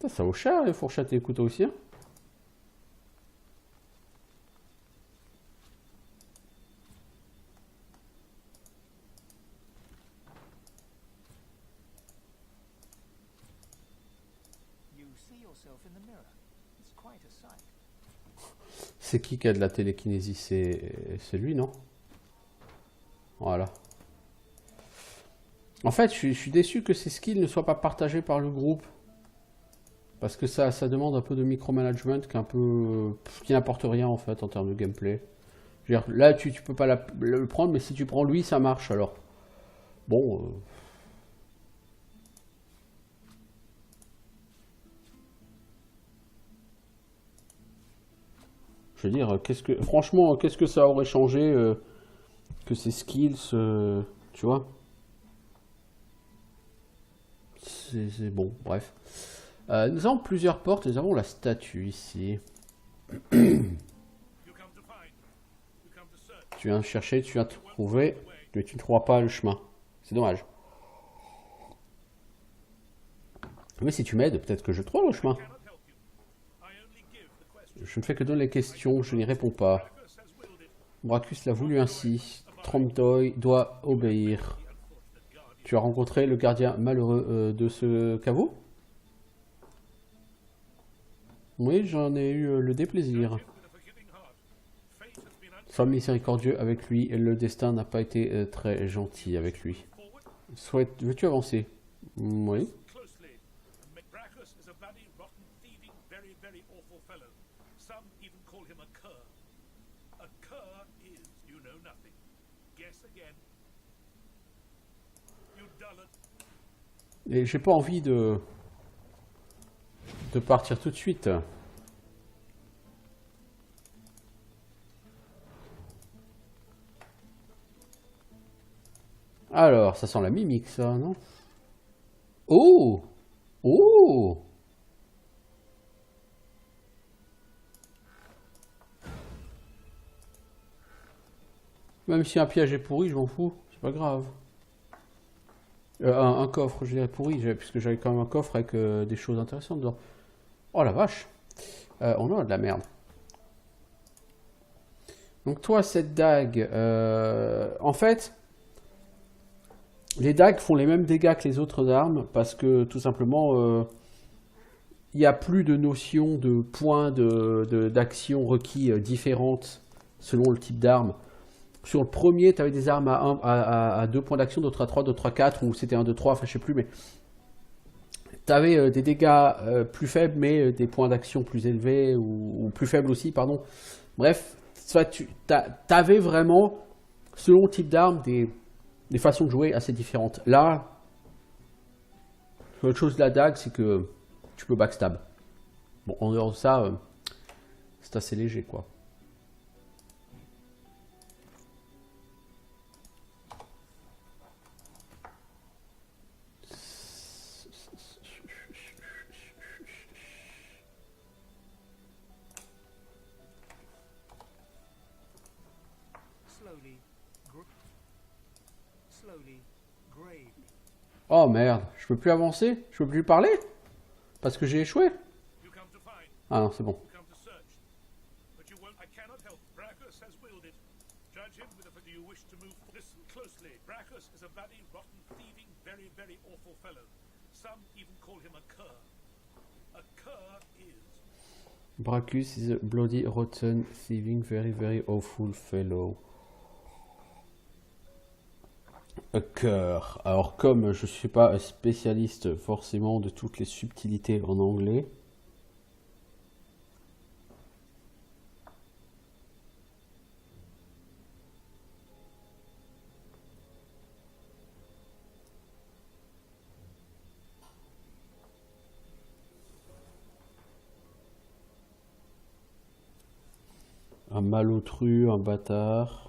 Ça vaut cher les fourchettes et les couteaux aussi. Hein. C'est qui a de la télékinésie? C'est lui, non? Voilà. En fait, je suis déçu que ces skills ne soient pas partagés par le groupe. Parce que ça demande un peu de micromanagement qui n'apporte rien en fait en termes de gameplay. Je veux dire, là, tu peux pas le prendre, mais si tu prends lui, ça marche alors. Bon. Je veux dire, franchement, qu'est-ce que ça aurait changé que ces skills, tu vois? C'est bon, bref. Nous avons plusieurs portes, nous avons la statue ici. Tu viens chercher, tu viens trouver, mais tu ne trouveras pas le chemin. C'est dommage. Mais si tu m'aides, peut-être que je trouve le chemin. Je ne fais que donner les questions, je n'y réponds pas. Brachus l'a voulu ainsi. Tromdoy doit obéir. Tu as rencontré le gardien malheureux de ce caveau? Oui, j'en ai eu le déplaisir. Sois miséricordieux avec lui, et le destin n'a pas été très gentil avec lui. Veux-tu avancer? Oui. Et j'ai pas envie de partir tout de suite. Alors, ça sent la mimique, ça, non? Oh! Oh! Même si un piège est pourri, je m'en fous. C'est pas grave. Un coffre, je dirais pourri, puisque j'avais quand même un coffre avec des choses intéressantes dedans. Oh la vache! On a de la merde. Donc toi, cette dague... en fait... Les dagues font les mêmes dégâts que les autres armes, parce que tout simplement... il n'y a plus de notion de points d'action requis différentes selon le type d'arme. Sur le premier, tu avais des armes à 2 points d'action, d'autres à 3, d'autres à 4, ou c'était 1, 2, 3, enfin je sais plus, mais tu avais des dégâts plus faibles, mais des points d'action plus élevés, ou plus faibles aussi, pardon. Bref, tu avais vraiment, selon le type d'arme, des façons de jouer assez différentes. Là, l'autre chose de la dague, c'est que tu peux backstab. Bon, en dehors de ça, c'est assez léger, quoi. Oh merde, je peux plus avancer? Je peux plus parler? Parce que j'ai échoué? Ah non, c'est bon. Brachus is a bloody, rotten, thieving, very, very awful fellow. A cœur. Alors comme je suis pas spécialiste forcément de toutes les subtilités en anglais, un malotru, un bâtard.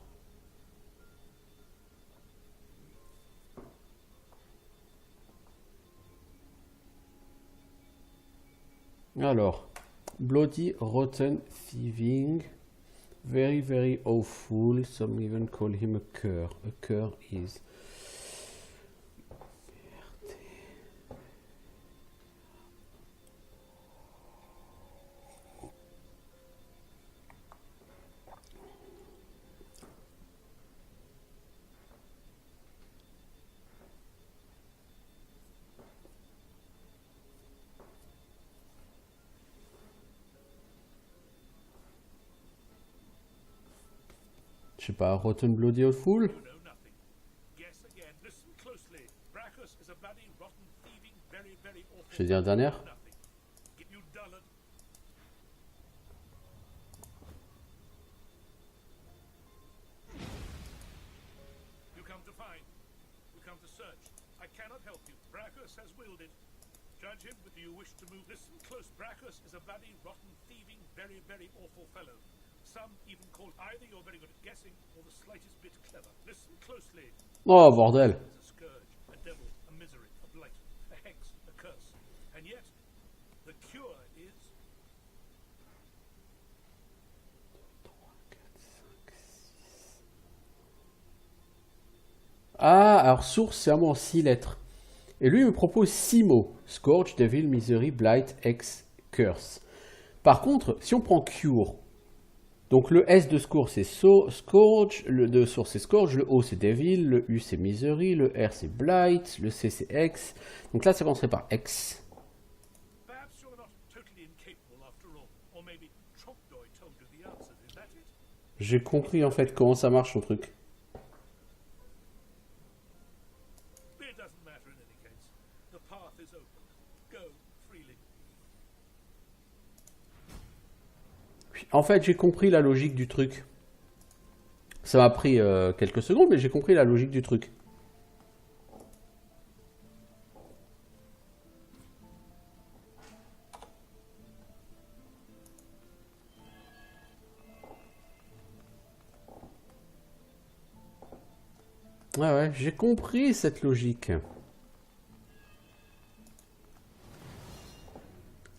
Alors, bloody, rotten, thieving, very, very awful. Some even call him a cur. A cur is. Je sais pas, rotten, bloody, awful. Je vais dire la dernière. Judge him with you wish to move. Listen close. Brachus is a bloody, rotten, thieving, very, very awful fellow. Some even call either you're very good at guessing or the slightest bit clever. Listen closely. Oh bordel. A scourge, a devil, a misery, a blight, a hex, a curse. And yet, the cure is... Ah, alors source, c'est un mot en 6 lettres. Et lui, il me propose 6 mots. Scourge, Devil, Misery, Blight, Hex, Curse. Par contre, si on prend Cure, donc le S de Scourge, c'est Scourge, le de Source, c'est Scourge, le O, c'est Devil, le U, c'est Misery, le R, c'est Blight, le C, c'est Hex. Donc là, ça commencerait par Hex. Perhaps you're not totally incapable after all. Or maybe Tromdoy told you the answers, is that it? J'ai compris en fait comment ça marche son truc. It doesn't matter in any case. The path is open. Go freely. En fait, j'ai compris la logique du truc. Ça m'a pris quelques secondes, mais j'ai compris la logique du truc. Ouais, j'ai compris cette logique.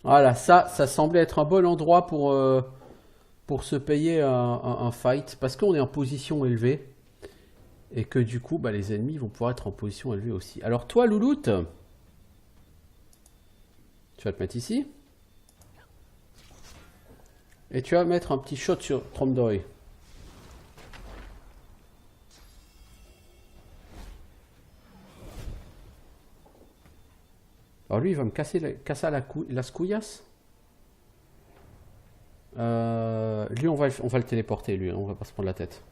Voilà, ça semblait être un bon endroit pour se payer un fight, parce qu'on est en position élevée, et que du coup, bah, les ennemis vont pouvoir être en position élevée aussi. Alors toi, Louloute, tu vas te mettre ici, et tu vas mettre un petit shot sur Tromdoy. Alors lui, il va me casser las couillas. Lui, on va le téléporter, lui. On va pas se prendre la tête.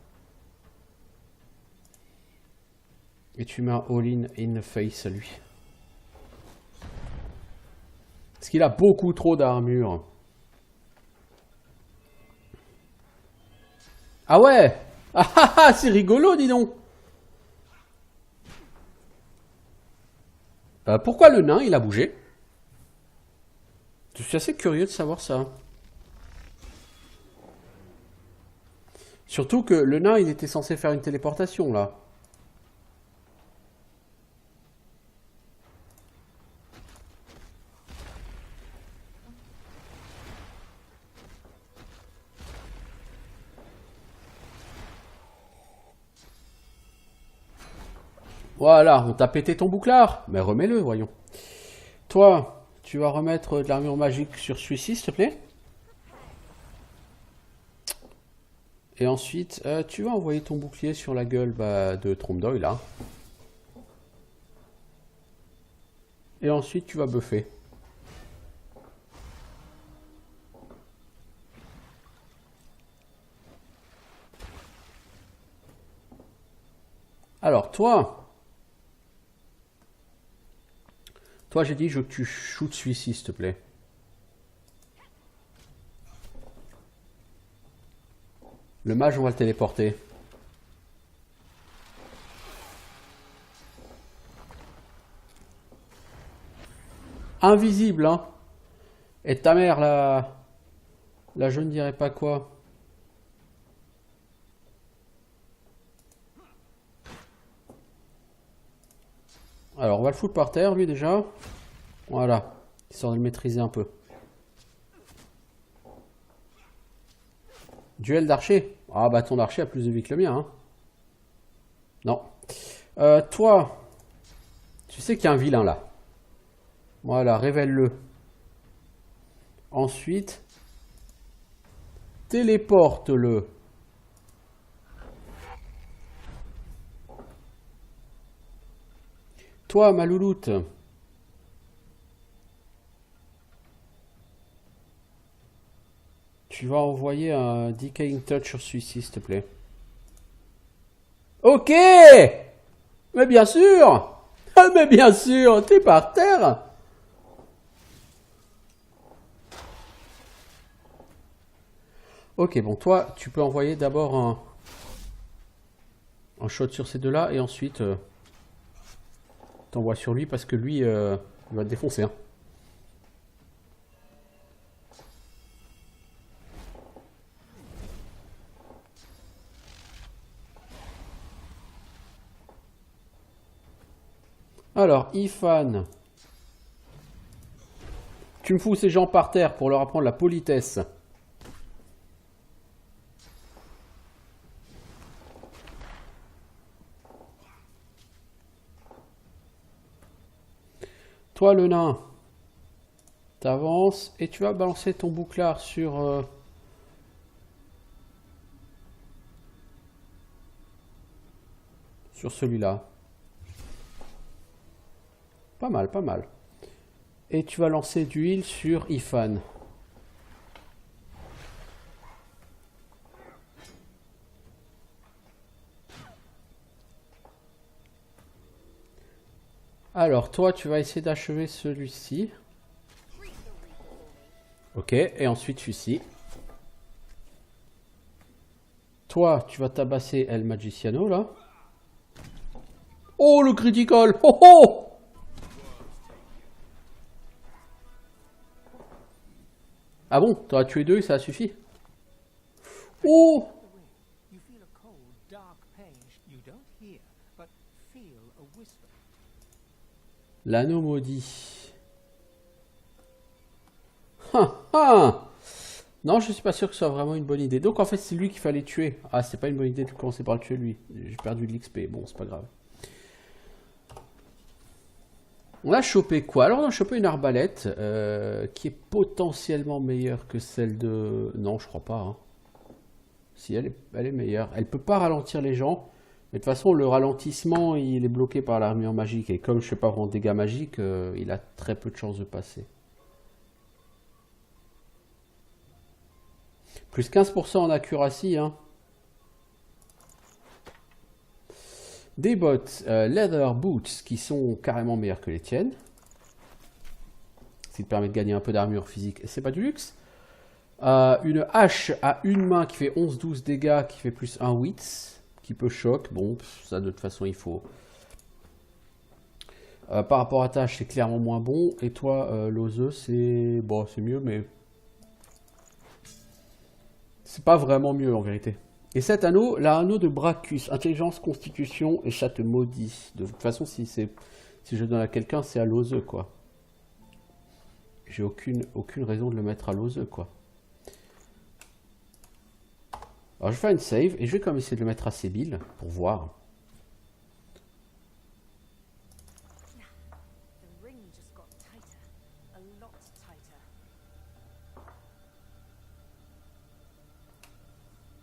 Et tu mets un all-in in the face, lui. Parce qu'il a beaucoup trop d'armure. Ah ouais. Ah ah ah, c'est rigolo, dis donc. Pourquoi le nain, il a bougé? Je suis assez curieux de savoir ça. Surtout que le nain, il était censé faire une téléportation, là. Voilà, on t'a pété ton bouclard. Mais remets-le, voyons. Toi, tu vas remettre de l'armure magique sur celui-ci, s'il te plaît. Et ensuite, tu vas envoyer ton bouclier sur la gueule de Tromdoy, là. Et ensuite, tu vas buffer. Alors, toi, j'ai dit, je veux que tu shootes celui-ci, s'il te plaît. Le mage, on va le téléporter. Invisible, hein. Et ta mère, là, je ne dirais pas quoi. Alors, on va le foutre par terre, lui, déjà. Voilà. Histoire de le maîtriser un peu. Duel d'archer. Ah, bah, ton archer a plus de vie que le mien, hein. Non. Toi, tu sais qu'il y a un vilain, là. Voilà, révèle-le. Ensuite, téléporte-le. Toi, ma louloute. Tu vas envoyer un Decaying Touch sur celui-ci, s'il te plaît. Ok! Mais bien sûr! Mais bien sûr, t'es par terre! Ok, bon, toi, tu peux envoyer d'abord un shot sur ces deux-là, et ensuite, t'envoies sur lui, parce que lui, il va te défoncer, hein. Alors, Ifan, tu me fous ces gens par terre pour leur apprendre la politesse. Toi, le nain, t'avances et tu vas balancer ton bouclard sur... sur celui-là. Pas mal, pas mal. Et tu vas lancer du heal sur Ifan. Alors, toi, tu vas essayer d'achever celui-ci. Ok, et ensuite celui-ci. Toi, tu vas tabasser El Magiciano, là. Oh, le critical! Oh, oh! Ah bon, t'auras tué 2 et ça a suffi? Oh! You feel a cold, dark pain you don't hear, but feel a whisper. L'anneau maudit. Non, je suis pas sûr que ce soit vraiment une bonne idée. Donc en fait, c'est lui qu'il fallait tuer. Ah, c'est pas une bonne idée de commencer par le tuer lui. J'ai perdu de l'XP. Bon, c'est pas grave. On a chopé quoi? Alors on a chopé une arbalète qui est potentiellement meilleure que celle de... Non, je crois pas. Hein. Si, elle est meilleure. Elle peut pas ralentir les gens. Mais de toute façon, le ralentissement, il est bloqué par l'armure magique. Et comme je fais pas vraiment de dégâts magiques, il a très peu de chances de passer. Plus 15% en accuracy. Hein. Des bottes leather boots qui sont carrément meilleurs que les tiennes. Ce qui te permet de gagner un peu d'armure physique. Et c'est pas du luxe. Une hache à une main qui fait 11-12 dégâts, qui fait plus 1 wits, qui peut choc. Bon, ça de toute façon il faut. Par rapport à ta hache, c'est clairement moins bon. Et toi, l'oseux, c'est. Bon, c'est mieux, mais. C'est pas vraiment mieux en vérité. Et cet anneau, l'anneau de Brachus, intelligence, constitution, et ça te maudit. De toute façon, si je donne à quelqu'un, c'est à l'oseux, quoi. J'ai aucune raison de le mettre à l'oseux, quoi. Alors je vais faire une save, et je vais quand même essayer de le mettre à Sébil, pour voir.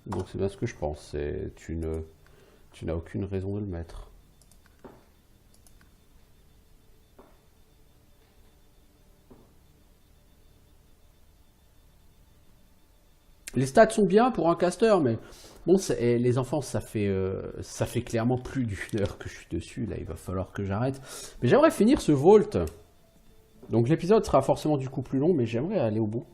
Donc c'est bien ce que je pense, tu n'as aucune raison de le mettre. Les stats sont bien pour un caster, mais bon, les enfants, ça fait clairement plus d'une heure que je suis dessus, là il va falloir que j'arrête. Mais j'aimerais finir ce vault. Donc l'épisode sera forcément du coup plus long, mais j'aimerais aller au bout.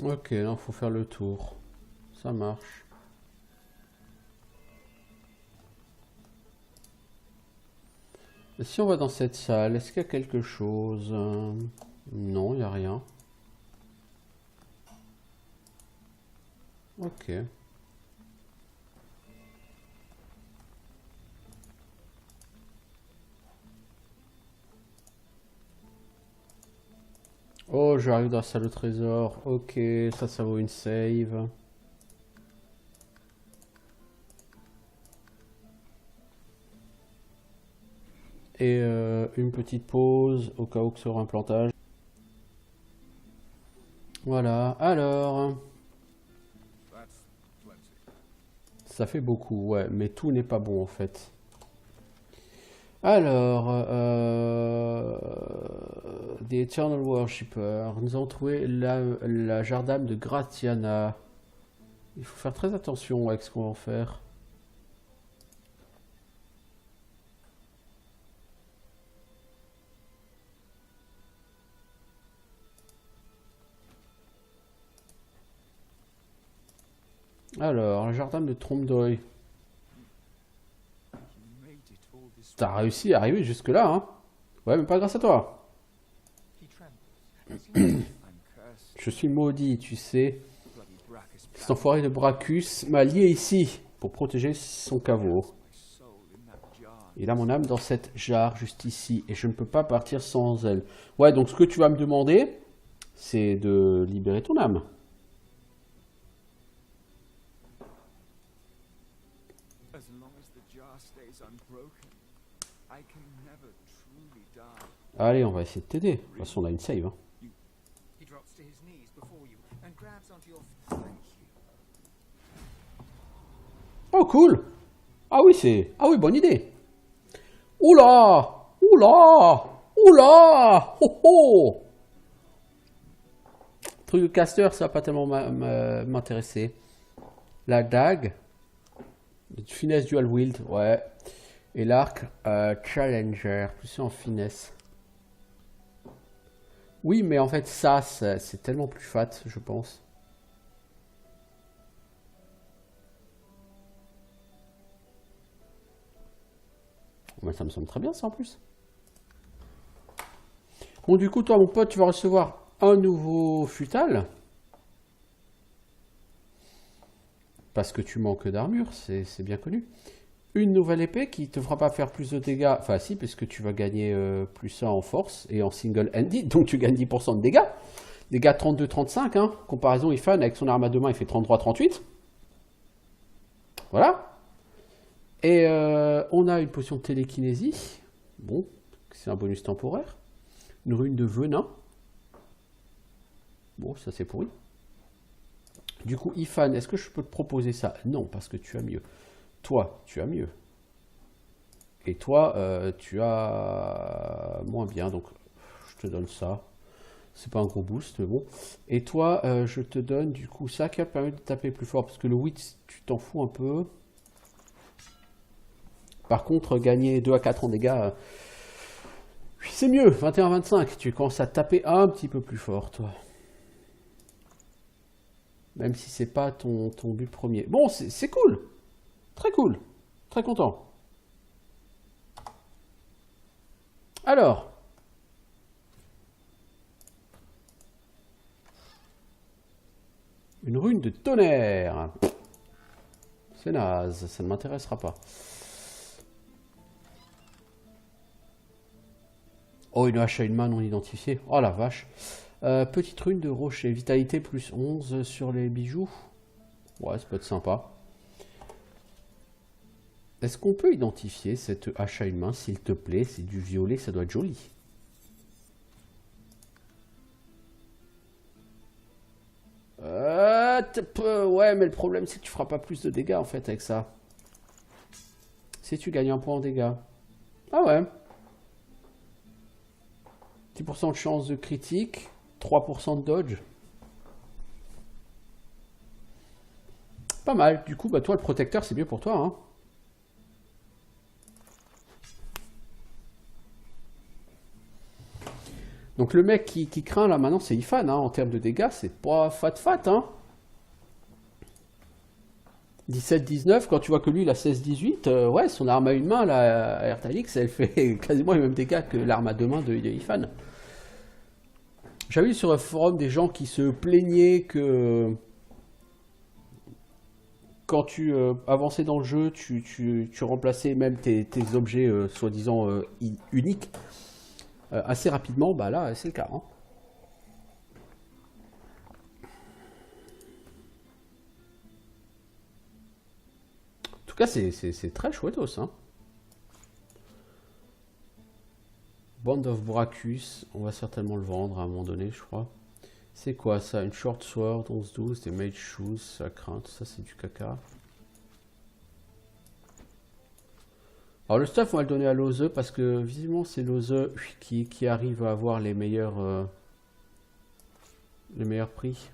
Ok, là, il faut faire le tour. Ça marche. Et si on va dans cette salle, est-ce qu'il y a quelque chose? Non, il n'y a rien. Ok. Oh, j'arrive dans la salle au trésor. Ok, ça vaut une save. Et une petite pause au cas où que ce sera un plantage. Voilà, alors... Ça fait beaucoup, ouais, mais tout n'est pas bon en fait. Alors, The Eternal Worshipper, nous avons trouvé la Jardame de Gratiana. Il faut faire très attention avec ce qu'on va en faire. Alors, la Jardame de Tromdoy. T'as réussi à arriver jusque-là, hein. Ouais, mais pas grâce à toi. Je suis maudit, tu sais. Cet enfoiré de Brachus m'a lié ici pour protéger son caveau. Il a mon âme dans cette jarre juste ici et je ne peux pas partir sans elle. Ouais, donc ce que tu vas me demander, c'est de libérer ton âme. Allez, on va essayer de t'aider. De toute façon, on a une save. Hein. Oh, cool. Ah oui, c'est... Ah oui, bonne idée. Oula! Oula! Oula! Ho ho! Truc de caster, ça va pas tellement m'intéresser. La dague. Finesse dual wield, ouais. Et l'arc challenger, plus en finesse. Oui, mais en fait, ça, c'est tellement plus fat, je pense. Ouais, ça me semble très bien, ça, en plus. Bon, du coup, toi, mon pote, tu vas recevoir un nouveau futal. Parce que tu manques d'armure, c'est bien connu. Une nouvelle épée qui te fera pas faire plus de dégâts. Enfin, si, parce que tu vas gagner plus 1 en force et en single-handed. Donc, tu gagnes 10% de dégâts. Dégâts 32-35. Hein. Comparaison, Ifan, avec son arme à deux mains, il fait 33-38. Voilà. Et on a une potion de télékinésie. Bon, c'est un bonus temporaire. Une rune de venin. Bon, ça c'est pourri. Du coup, Ifan, est-ce que je peux te proposer ça? Non, parce que tu as mieux. Toi, tu as mieux. Et toi, tu as moins bien. Donc, je te donne ça. C'est pas un gros boost, mais bon. Et toi, je te donne du coup ça qui va permettre de taper plus fort. Parce que le 8, tu t'en fous un peu. Par contre, gagner 2 à 4 en dégâts, c'est mieux. 21-25, tu commences à taper un petit peu plus fort, toi. Même si c'est pas ton but premier. Bon, c'est cool. Très cool. Très content. Alors. Une rune de tonnerre. C'est naze, ça ne m'intéressera pas. Oh, une hache à une main non identifiée. Oh la vache. Petite rune de rocher. Vitalité plus 11 sur les bijoux. Ouais, ça peut être sympa. Est-ce qu'on peut identifier cette hache à une main, s'il te plaît? C'est du violet, ça doit être joli. Ouais, mais le problème, c'est que tu feras pas plus de dégâts, en fait, avec ça. Si tu gagnes un point en dégâts. Ah ouais. 10% de chance de critique, 3% de dodge. Pas mal. Du coup, bah toi, le protecteur, c'est mieux pour toi, hein. Donc le mec qui craint là maintenant, c'est Ifan, hein. En termes de dégâts, c'est pas fat, hein. 17-19, quand tu vois que lui il a 16-18, ouais, son arme à une main, la Ertalix, elle fait quasiment les mêmes dégâts que l'arme à deux mains de Ifan. J'avais vu sur un forum des gens qui se plaignaient que quand tu avançais dans le jeu, tu remplaçais même tes objets soi-disant uniques assez rapidement. Bah là, c'est le cas. Hein. En tout cas, c'est très chouettos. Hein. Band of Brachus, on va certainement le vendre à un moment donné, je crois. C'est quoi ça? Une short sword, 11-12, des mage shoes, ça craint, ça c'est du caca. Alors le stuff, on va le donner à Lose parce que visiblement c'est Lose qui arrive à avoir les meilleurs prix.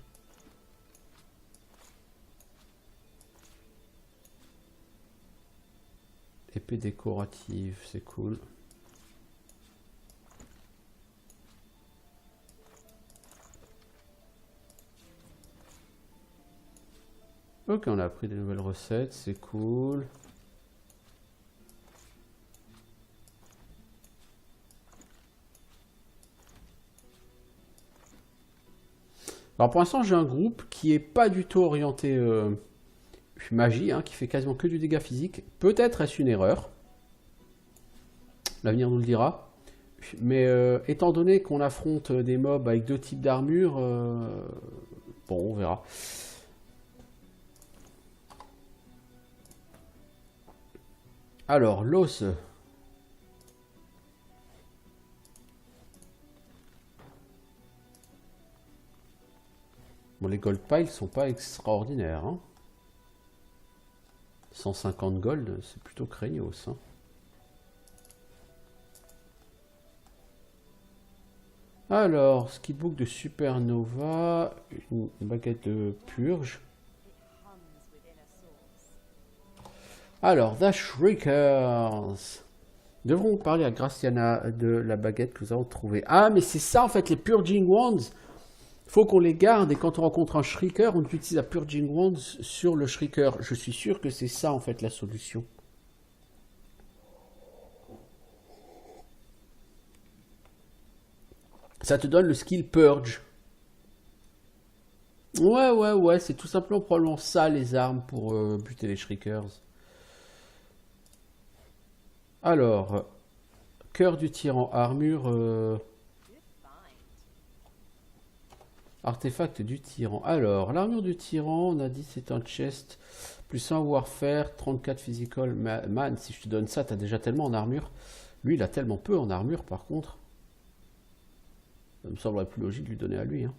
Épée décorative, c'est cool. Ok, on a appris des nouvelles recettes, c'est cool. Alors pour l'instant, j'ai un groupe qui est pas du tout orienté magie, hein, qui fait quasiment que du dégât physique. Peut-être est-ce une erreur. L'avenir nous le dira. Mais étant donné qu'on affronte des mobs avec 2 types d'armure, bon, on verra. Alors, l'os. Bon, les gold piles sont pas extraordinaires. Hein. 150 gold, c'est plutôt craignos. Hein. Alors, skillbook de Supernova, une baguette de purge. Alors, The Shriekers. Devrons parler à Graciana de la baguette que nous avons trouvée. Ah, mais c'est ça en fait, les Purging Wands. Il faut qu'on les garde et quand on rencontre un Shrieker, on utilise la Purging Wands sur le Shrieker. Je suis sûr que c'est ça en fait la solution. Ça te donne le skill Purge. Ouais, c'est tout simplement probablement ça les armes pour buter les Shriekers. Alors, cœur du tyran, armure, artefact du tyran. Alors, l'armure du tyran, on a dit c'est un chest, plus 1 warfare, 34 physical. Man, si je te donne ça, t'as déjà tellement en armure. Lui, il a tellement peu en armure, par contre. Ça me semblerait plus logique de lui donner à lui. Hein.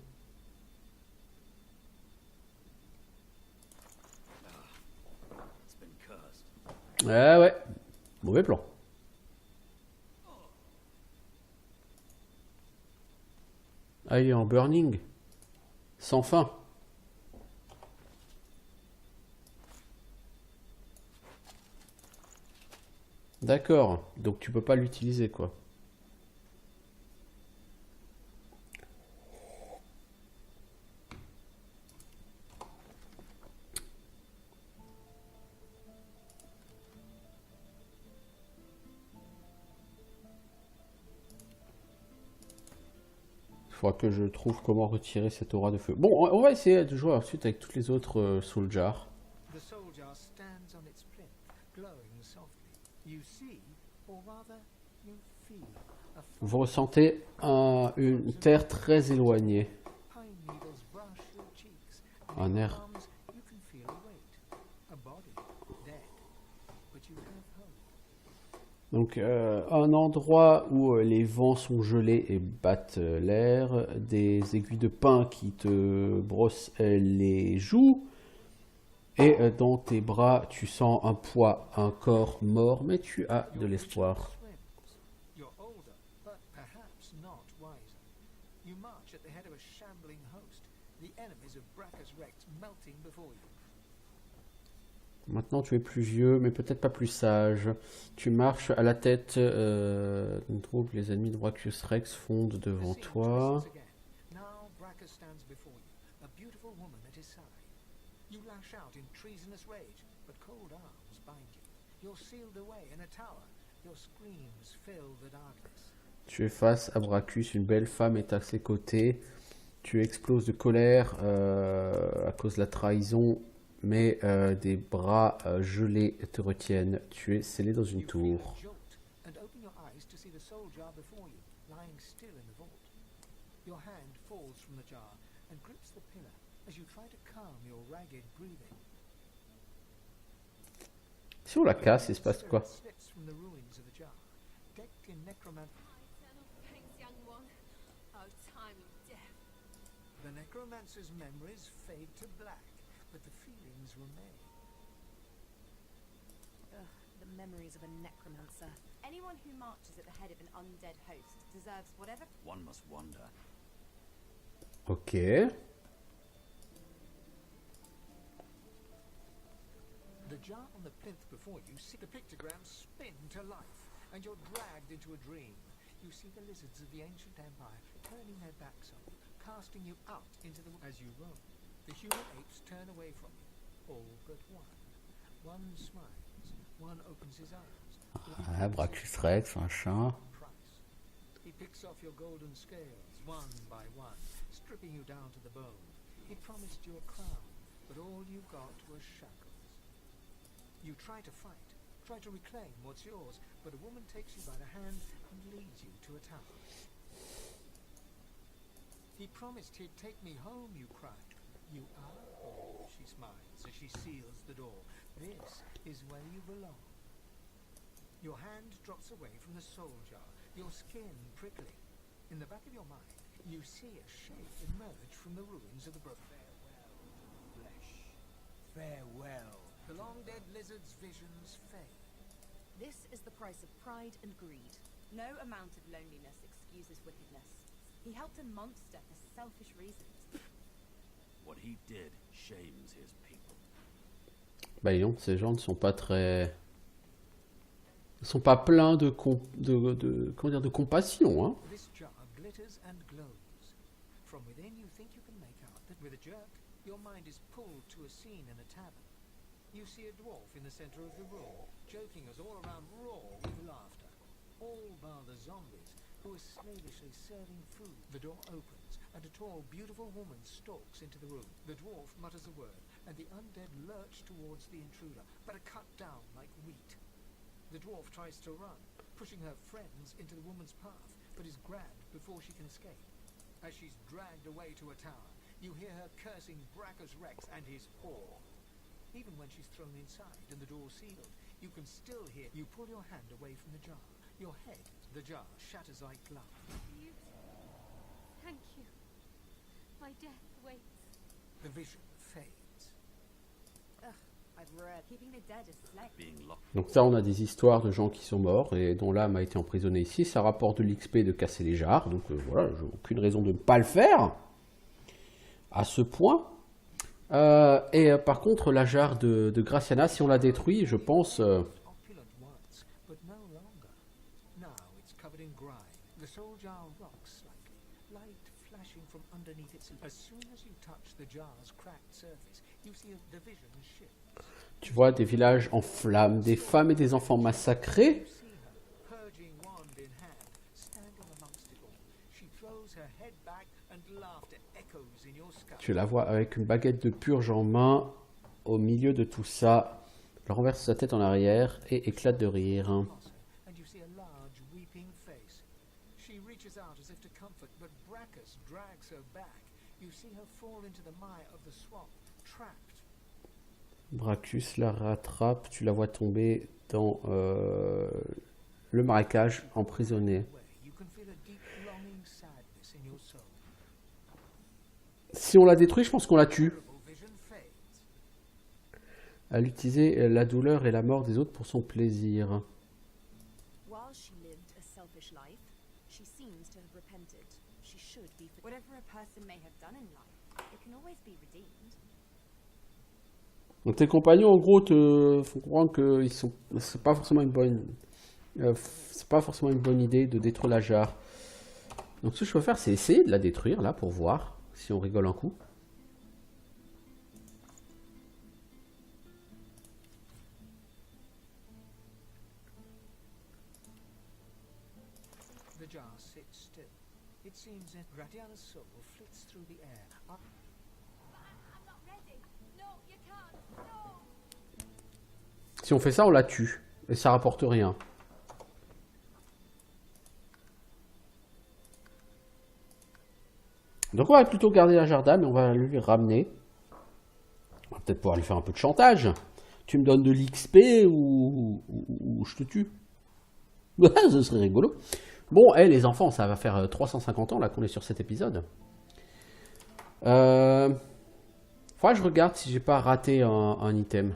Ouais, mauvais plan. Ah, il est en burning. Sans fin. D'accord. Donc tu peux pas l'utiliser, quoi. Il faudra que je trouve comment retirer cette aura de feu. Bon, on va essayer de jouer ensuite avec toutes les autres soul jars. Vous ressentez une terre très éloignée. Un air. Donc un endroit où les vents sont gelés et battent l'air, des aiguilles de pin qui te brossent les joues, et dans tes bras tu sens un poids, un corps mort, mais tu as de l'espoir. Maintenant tu es plus vieux, mais peut-être pas plus sage. Tu marches à la tête, on trouve les ennemis de Brachus Rex fondent devant toi. Tu es face à Brachus, une belle femme est à ses côtés. Tu exploses de colère à cause de la trahison. Mais des bras gelés te retiennent. Tu es scellé dans une tour. Si on la casse, il se passe quoi? The necromancer's memories fade to black. But the feelings remain. Ugh, the memories of a necromancer. Anyone who marches at the head of an undead host deserves whatever. One must wonder. Ok. The jar on the plinth before you, see the pictograms spin to life, and you're dragged into a dream. You see the lizards of the ancient empire turning their backs on you, casting you out into the as you roam. The human apes turn away from you, all but one. One smiles, one opens his eyes. Ah, Brachus Rex, machin. He picks off your golden scales, one by one, stripping you down to the bone, he promised you a crown, but all you got was shackles. You try to fight, try to reclaim what's yours, but a woman takes you by the hand and leads you to a tower. He promised he'd take me home, you cry. You are home, she smiles as she seals the door. This is where you belong. Your hand drops away from the soul jar, your skin prickling. In the back of your mind, you see a shape emerge from the ruins of the broken. Farewell, flesh. Farewell. The long-dead lizard's visions fade. This is the price of pride and greed. No amount of loneliness excuses wickedness. He helped a monster for selfish reasons. What he did shames his people. Bah disons, ces gens ne sont pas très... Ils sont pas pleins de comment dire, de compassion, hein. This jar glitters and glows. From within you think you can make out that with a jerk, your mind is pulled to a scene in a tavern. You see a dwarf in the center of the room, joking us all around raw with laughter. All bar the zombies, who are slavishly serving food. The door opens, and a tall, beautiful woman stalks into the room. The dwarf mutters a word, and the undead lurch towards the intruder, but are cut down like wheat. The dwarf tries to run, pushing her friends into the woman's path, but is grabbed before she can escape. As she's dragged away to a tower, you hear her cursing Brachus Rex and his whore. Even when she's thrown inside and the door sealed, you can still hear. You pull your hand away from the jar. Your head, the jar, shatters like glass. Thank you. My death waits. The vision fades. Ugh, I've read. Keeping the dead is slack. Donc ça, on a des histoires de gens qui sont morts et dont l'âme a été emprisonnée ici. Ça rapporte de l'XP de casser les jarres. Donc voilà, j'ai aucune raison de ne pas le faire à ce point. Par contre, la jarre de Graciana, si on la détruit, je pense... Tu vois des villages en flammes, des femmes et des enfants massacrés. Tu la vois avec une baguette de purge en main, au milieu de tout ça. Elle renverse sa tête en arrière et éclate de rire. Brachus la rattrape, tu la vois tomber dans le marécage, emprisonnée. Si on la détruit, je pense qu'on la tue. Elle utilisait la douleur et la mort des autres pour son plaisir. Donc tes compagnons, en gros, te font comprendre que c'est pas forcément une bonne idée de détruire la jarre. Donc ce que je peux faire, c'est essayer de la détruire là pour voir si on rigole un coup. Si on fait ça, on la tue. Et ça rapporte rien. Donc on va plutôt garder la jardin, mais on va lui ramener. On va peut-être pouvoir lui faire un peu de chantage. Tu me donnes de l'XP ou je te tue. Ce serait rigolo. Bon, les enfants, ça va faire 350 ans là qu'on est sur cet épisode. Faudra que je regarde si j'ai pas raté un item.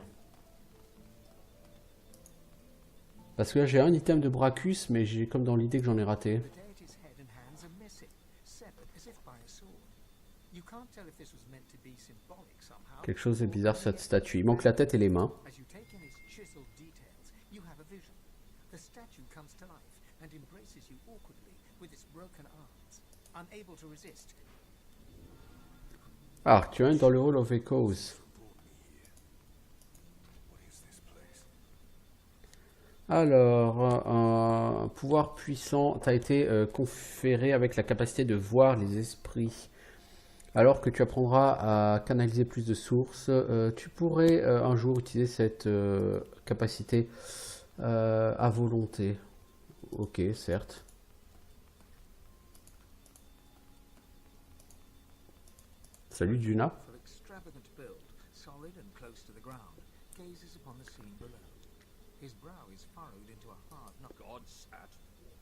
Parce que là j'ai un item de Brachus, mais j'ai comme dans l'idée que j'en ai raté. Quelque chose est bizarre sur cette statue. Il manque la tête et les mains. Ah, tu es dans le Hall of Echoes. Alors, un pouvoir puissant t'a été conféré avec la capacité de voir les esprits. Alors que tu apprendras à canaliser plus de sources, tu pourrais un jour utiliser cette capacité à volonté. Ok, certes. Salut Duna. For extravagant build, solid and close to the ground, gazes upon the scene below. His brow is furrowed into a hard knot. Gods at war.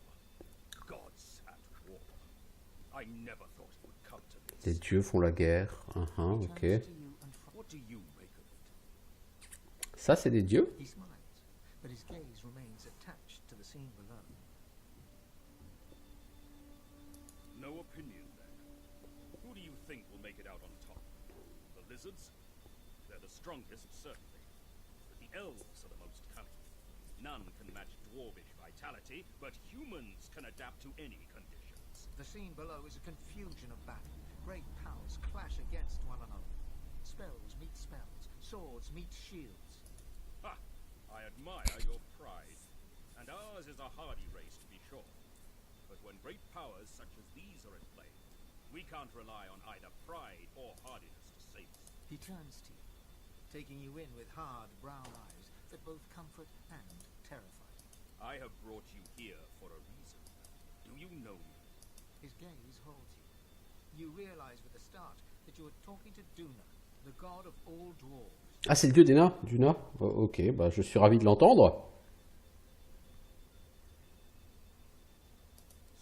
Gods at war. I never thought it would come to this. Les dieux font la guerre. Ok. What do you make of it? Ça, c'est des dieux? He smiles, but his gaze remains attached to the scene below. No opinion, then. Who do you think will make it out on top? The lizards? They're the strongest, certainly. But the elves are the most cunning. None can match dwarvish vitality, but humans can adapt to any conditions. The scene below is a confusion of battle. Great powers clash against one another. Spells meet spells. Swords meet shields. Ha! I admire your pride. And ours is a hardy race, to be sure. But when great powers such as these are at play, we can't rely on either pride or hardiness to save us. He turns to you, taking you in with hard brown eyes that both comfort and terrify. I have brought you here for a reason. Do you know me? His gaze holds you. You realize with a start that you are talking to Duna, the god of all dwarves. Ah, c'est le dieu des nains, Duna. Ok, bah je suis ravi de l'entendre.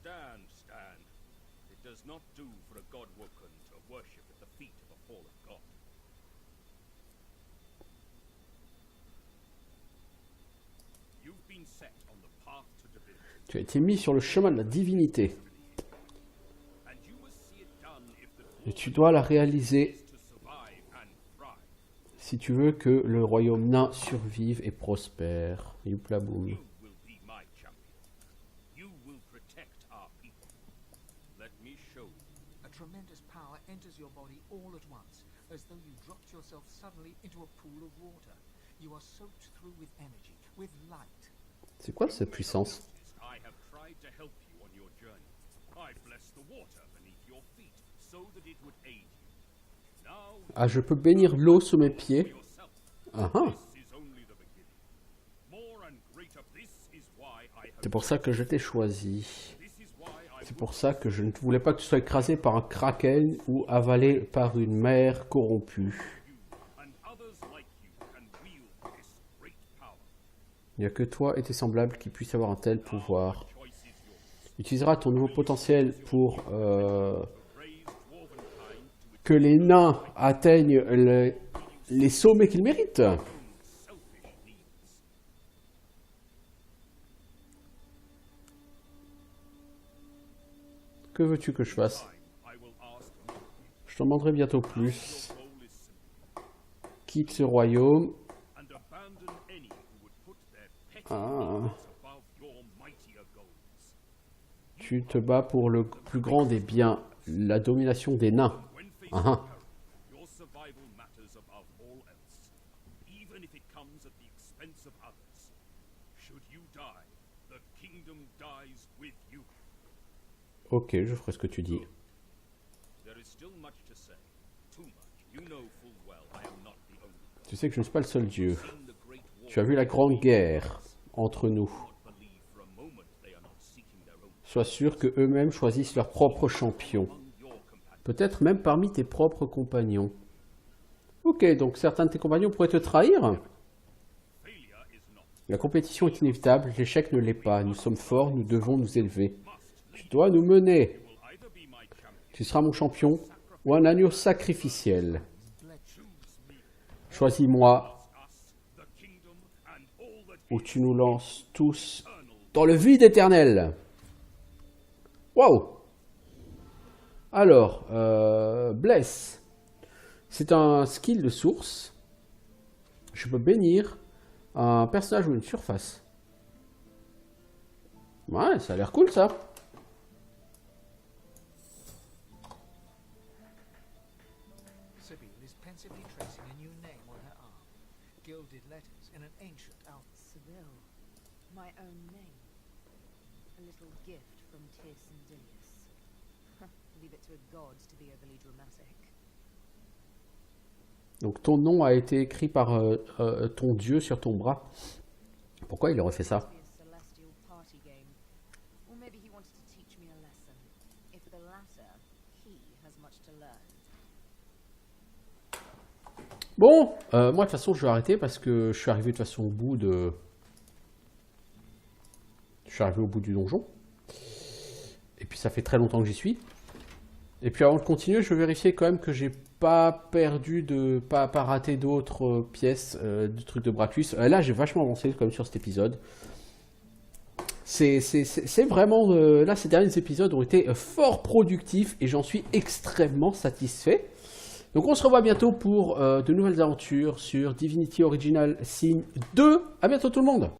Stand, stand. It does not do for a god woken to worship at the feet of a fallen god. You've been set on the path to divinity. Tu as été mis sur le chemin de la divinité. Et tu dois la réaliser si tu veux que le royaume nain survive et prospère. Youpla boum. A tremendous power enters your body all at once, as though you dropped yourself suddenly into a pool of water. You are soaked through with energy, with light. C'est quoi cette puissance? I have tried to help you on your journey. I blessed the water beneath your feet so that it would aid you. Now, Ah, je peux bénir l'eau sous mes pieds. Ah ah. this is only the beginning. More and greater, this is why I have C'est pour ça que je t'ai choisi. C'est pour ça que je ne voulais pas que tu sois écrasé par un kraken ou avalé par une mer corrompue. Il n'y a que toi et tes semblables qui puissent avoir un tel pouvoir. Utiliseras ton nouveau potentiel pour que les nains atteignent les sommets qu'ils méritent. Que veux-tu que je fasse? Je te demanderai bientôt plus. Quitte ce royaume. Ah. Tu te bats pour le plus grand des biens, la domination des nains. Ah ah. your survival matters above all else, even if it comes at the expense of others. Should you die, the kingdom dies with you. Ok, je ferai ce que tu dis. There is still much to say. Too much. You know full well I am not the only god. Tu sais que je ne suis pas le seul dieu. Tu as vu la grande guerre entre nous. Sois sûr que eux-mêmes choisissent leur propre champion. Peut-être même parmi tes propres compagnons. Ok, donc certains de tes compagnons pourraient te trahir. La compétition est inévitable, l'échec ne l'est pas. Nous sommes forts, nous devons nous élever. Tu dois nous mener. Tu seras mon champion ou un agneau sacrificiel. Choisis-moi ou tu nous lances tous dans le vide éternel. Waouh! Alors, Bless, c'est un skill de source. Je peux bénir un personnage ou une surface. Ouais, ça a l'air cool ça. Sibyl is pensively tracing a new name on her arm. Gilded letters in an ancient alphabet. Sibyl, my own name. A little gift from Tirsan Dilius. Leave it to a god to be overly dramatic. Donc ton nom a été écrit par ton dieu sur ton bras. Pourquoi il aurait fait ça? Be a celestial party game. Or maybe he wanted to teach me a lesson. If the latter, he has much to learn. Bon, moi de toute façon je vais arrêter parce que je suis arrivé de toute façon au bout de... Je suis arrivé au bout du donjon. Et puis ça fait très longtemps que j'y suis. Et puis avant de continuer, je vais vérifier quand même que j'ai pas perdu de... pas raté d'autres pièces du truc de Bracus. Là j'ai vachement avancé quand même sur cet épisode. C'est vraiment... là ces derniers épisodes ont été fort productifs et j'en suis extrêmement satisfait. Donc on se revoit bientôt pour de nouvelles aventures sur Divinity Original Sin 2. À bientôt tout le monde!